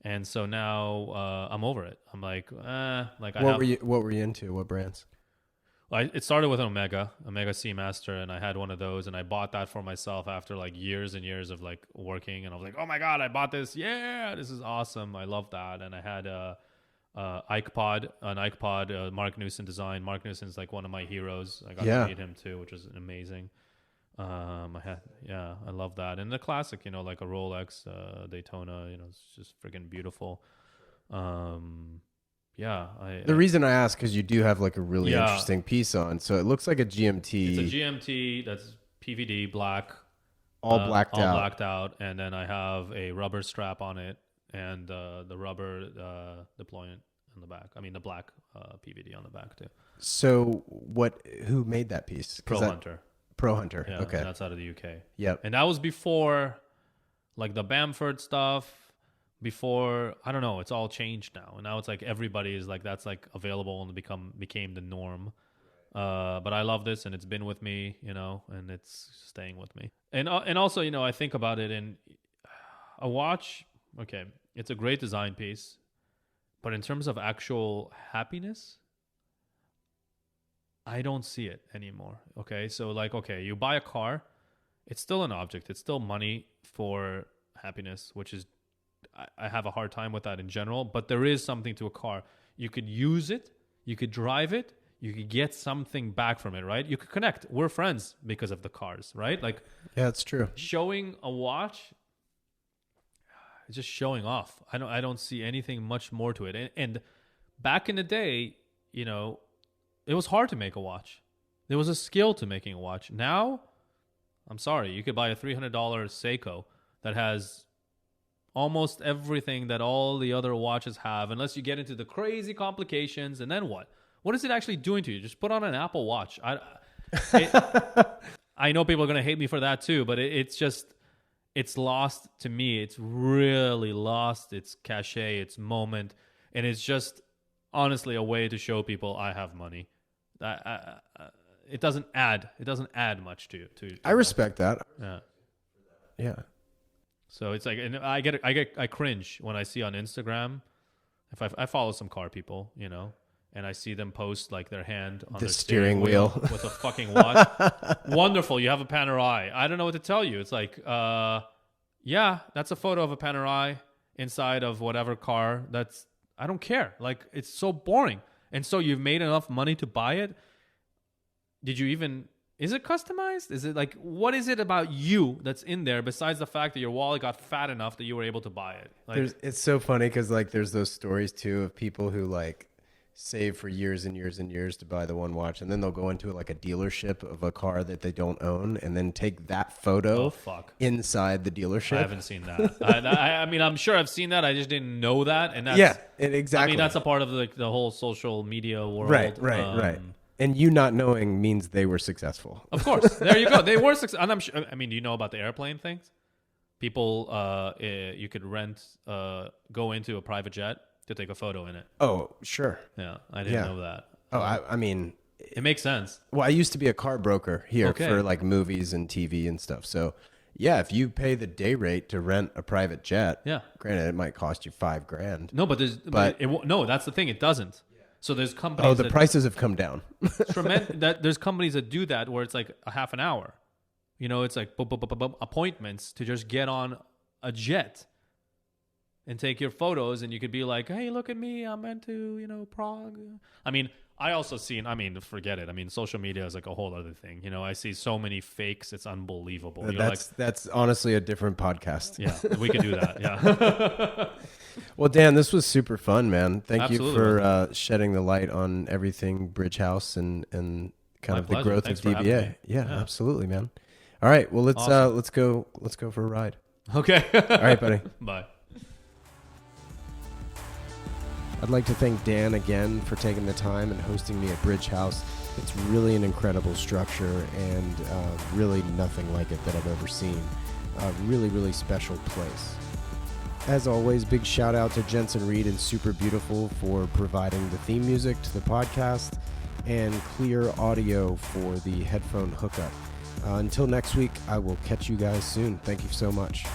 And so now I'm over it. I'm like, What were you into? What brands? It started with an Omega Seamaster, and I had one of those, and I bought that for myself after like years and years of like working, and I was like, oh my god, I bought this! Yeah, this is awesome! I love that. And I had an Ike-Pod, Mark Newson design. Mark Newson's like one of my heroes. I got to meet him too, which was amazing. I love that. And the classic, like a Rolex Daytona, it's just freaking beautiful. The reason I ask, because you do have like a really interesting piece on. So it looks like a GMT. It's a GMT that's PVD black, all blacked out, and then I have a rubber strap on it, and the rubber deployant on the back. I mean the black PVD on the back too. So who made that piece? Pro Hunter. Yeah, okay. That's out of the UK. Yep. And that was before like the Bamford stuff. Before, I don't know, it's all changed now. And now it's like everybody is like, that's like available and became the norm. But I love this, and it's been with me, and it's staying with me. And also, I think about it, and a watch, okay, it's a great design piece, but in terms of actual happiness, I don't see it anymore. Okay. So you buy a car, it's still an object. It's still money for happiness, which is, I have a hard time with that in general, but there is something to a car. You could use it, you could drive it, you could get something back from it, right? You could connect. We're friends because of the cars, right? Like, yeah, that's true. Showing a watch, it's just showing off. I don't see anything much more to it. And back in the day, it was hard to make a watch. There was a skill to making a watch. Now, I'm sorry, you could buy a $300 Seiko that has almost everything that all the other watches have, unless you get into the crazy complications. And then what? What is it actually doing to you? Just put on an Apple Watch. I know people are going to hate me for that too, but it's lost to me. It's really lost its cachet, its moment. And it's just honestly a way to show people I have money. It doesn't add much to I respect that. Yeah. So it's like, and I cringe when I see on Instagram, if I follow some car people, and I see them post like their hand on the steering wheel with a fucking watch. Wonderful, you have a Panerai. I don't know what to tell you. It's like, yeah, that's a photo of a Panerai inside of whatever car. I don't care. Like, it's so boring. And so you've made enough money to buy it. Is it customized? Is it like, what is it about you that's in there besides the fact that your wallet got fat enough that you were able to buy it? Like, it's so funny because like there's those stories too of people who like save for years and years and years to buy the one watch, and then they'll go into like a dealership of a car that they don't own and then take that photo inside the dealership. I haven't seen that. I mean, I'm sure I've seen that. I just didn't know that. And that's, exactly. I mean, that's a part of like the whole social media world. Right. And you not knowing means they were successful. Of course. There you go. They were successful. And I'm sure, I mean, do you know about the airplane things? People, you could rent, go into a private jet to take a photo in it. Oh, sure. Yeah, I didn't know that. Oh, I mean, it makes sense. Well, I used to be a car broker here for like movies and TV and stuff. So, yeah, if you pay the day rate to rent a private jet, granted, it might cost you $5,000. No, but no, that's the thing. It doesn't. So there's companies. Oh, the prices have come down. There's companies that do that where it's like a half an hour. You know, it's like appointments to just get on a jet and take your photos, and you could be like, "Hey, look at me! I'm into Prague." I mean, I also seen. I mean, forget it. I mean, social media is like a whole other thing. You know, I see so many fakes. It's unbelievable. That's honestly a different podcast. Yeah, we could do that. Yeah. Well, Dan, this was super fun, man. Thank you Absolutely, for shedding the light on everything Bridge House and kind My of pleasure. the growth Thanks of for having me. DBA. Yeah, absolutely, man. All right, well let's go for a ride. Okay. All right, buddy. Bye. I'd like to thank Dan again for taking the time and hosting me at Bridge House. It's really an incredible structure and really nothing like it that I've ever seen. A really, really special place. As always, big shout out to Jensen Reed and Super Beautiful for providing the theme music to the podcast and clear audio for the headphone hookup. Until next week, I will catch you guys soon. Thank you so much.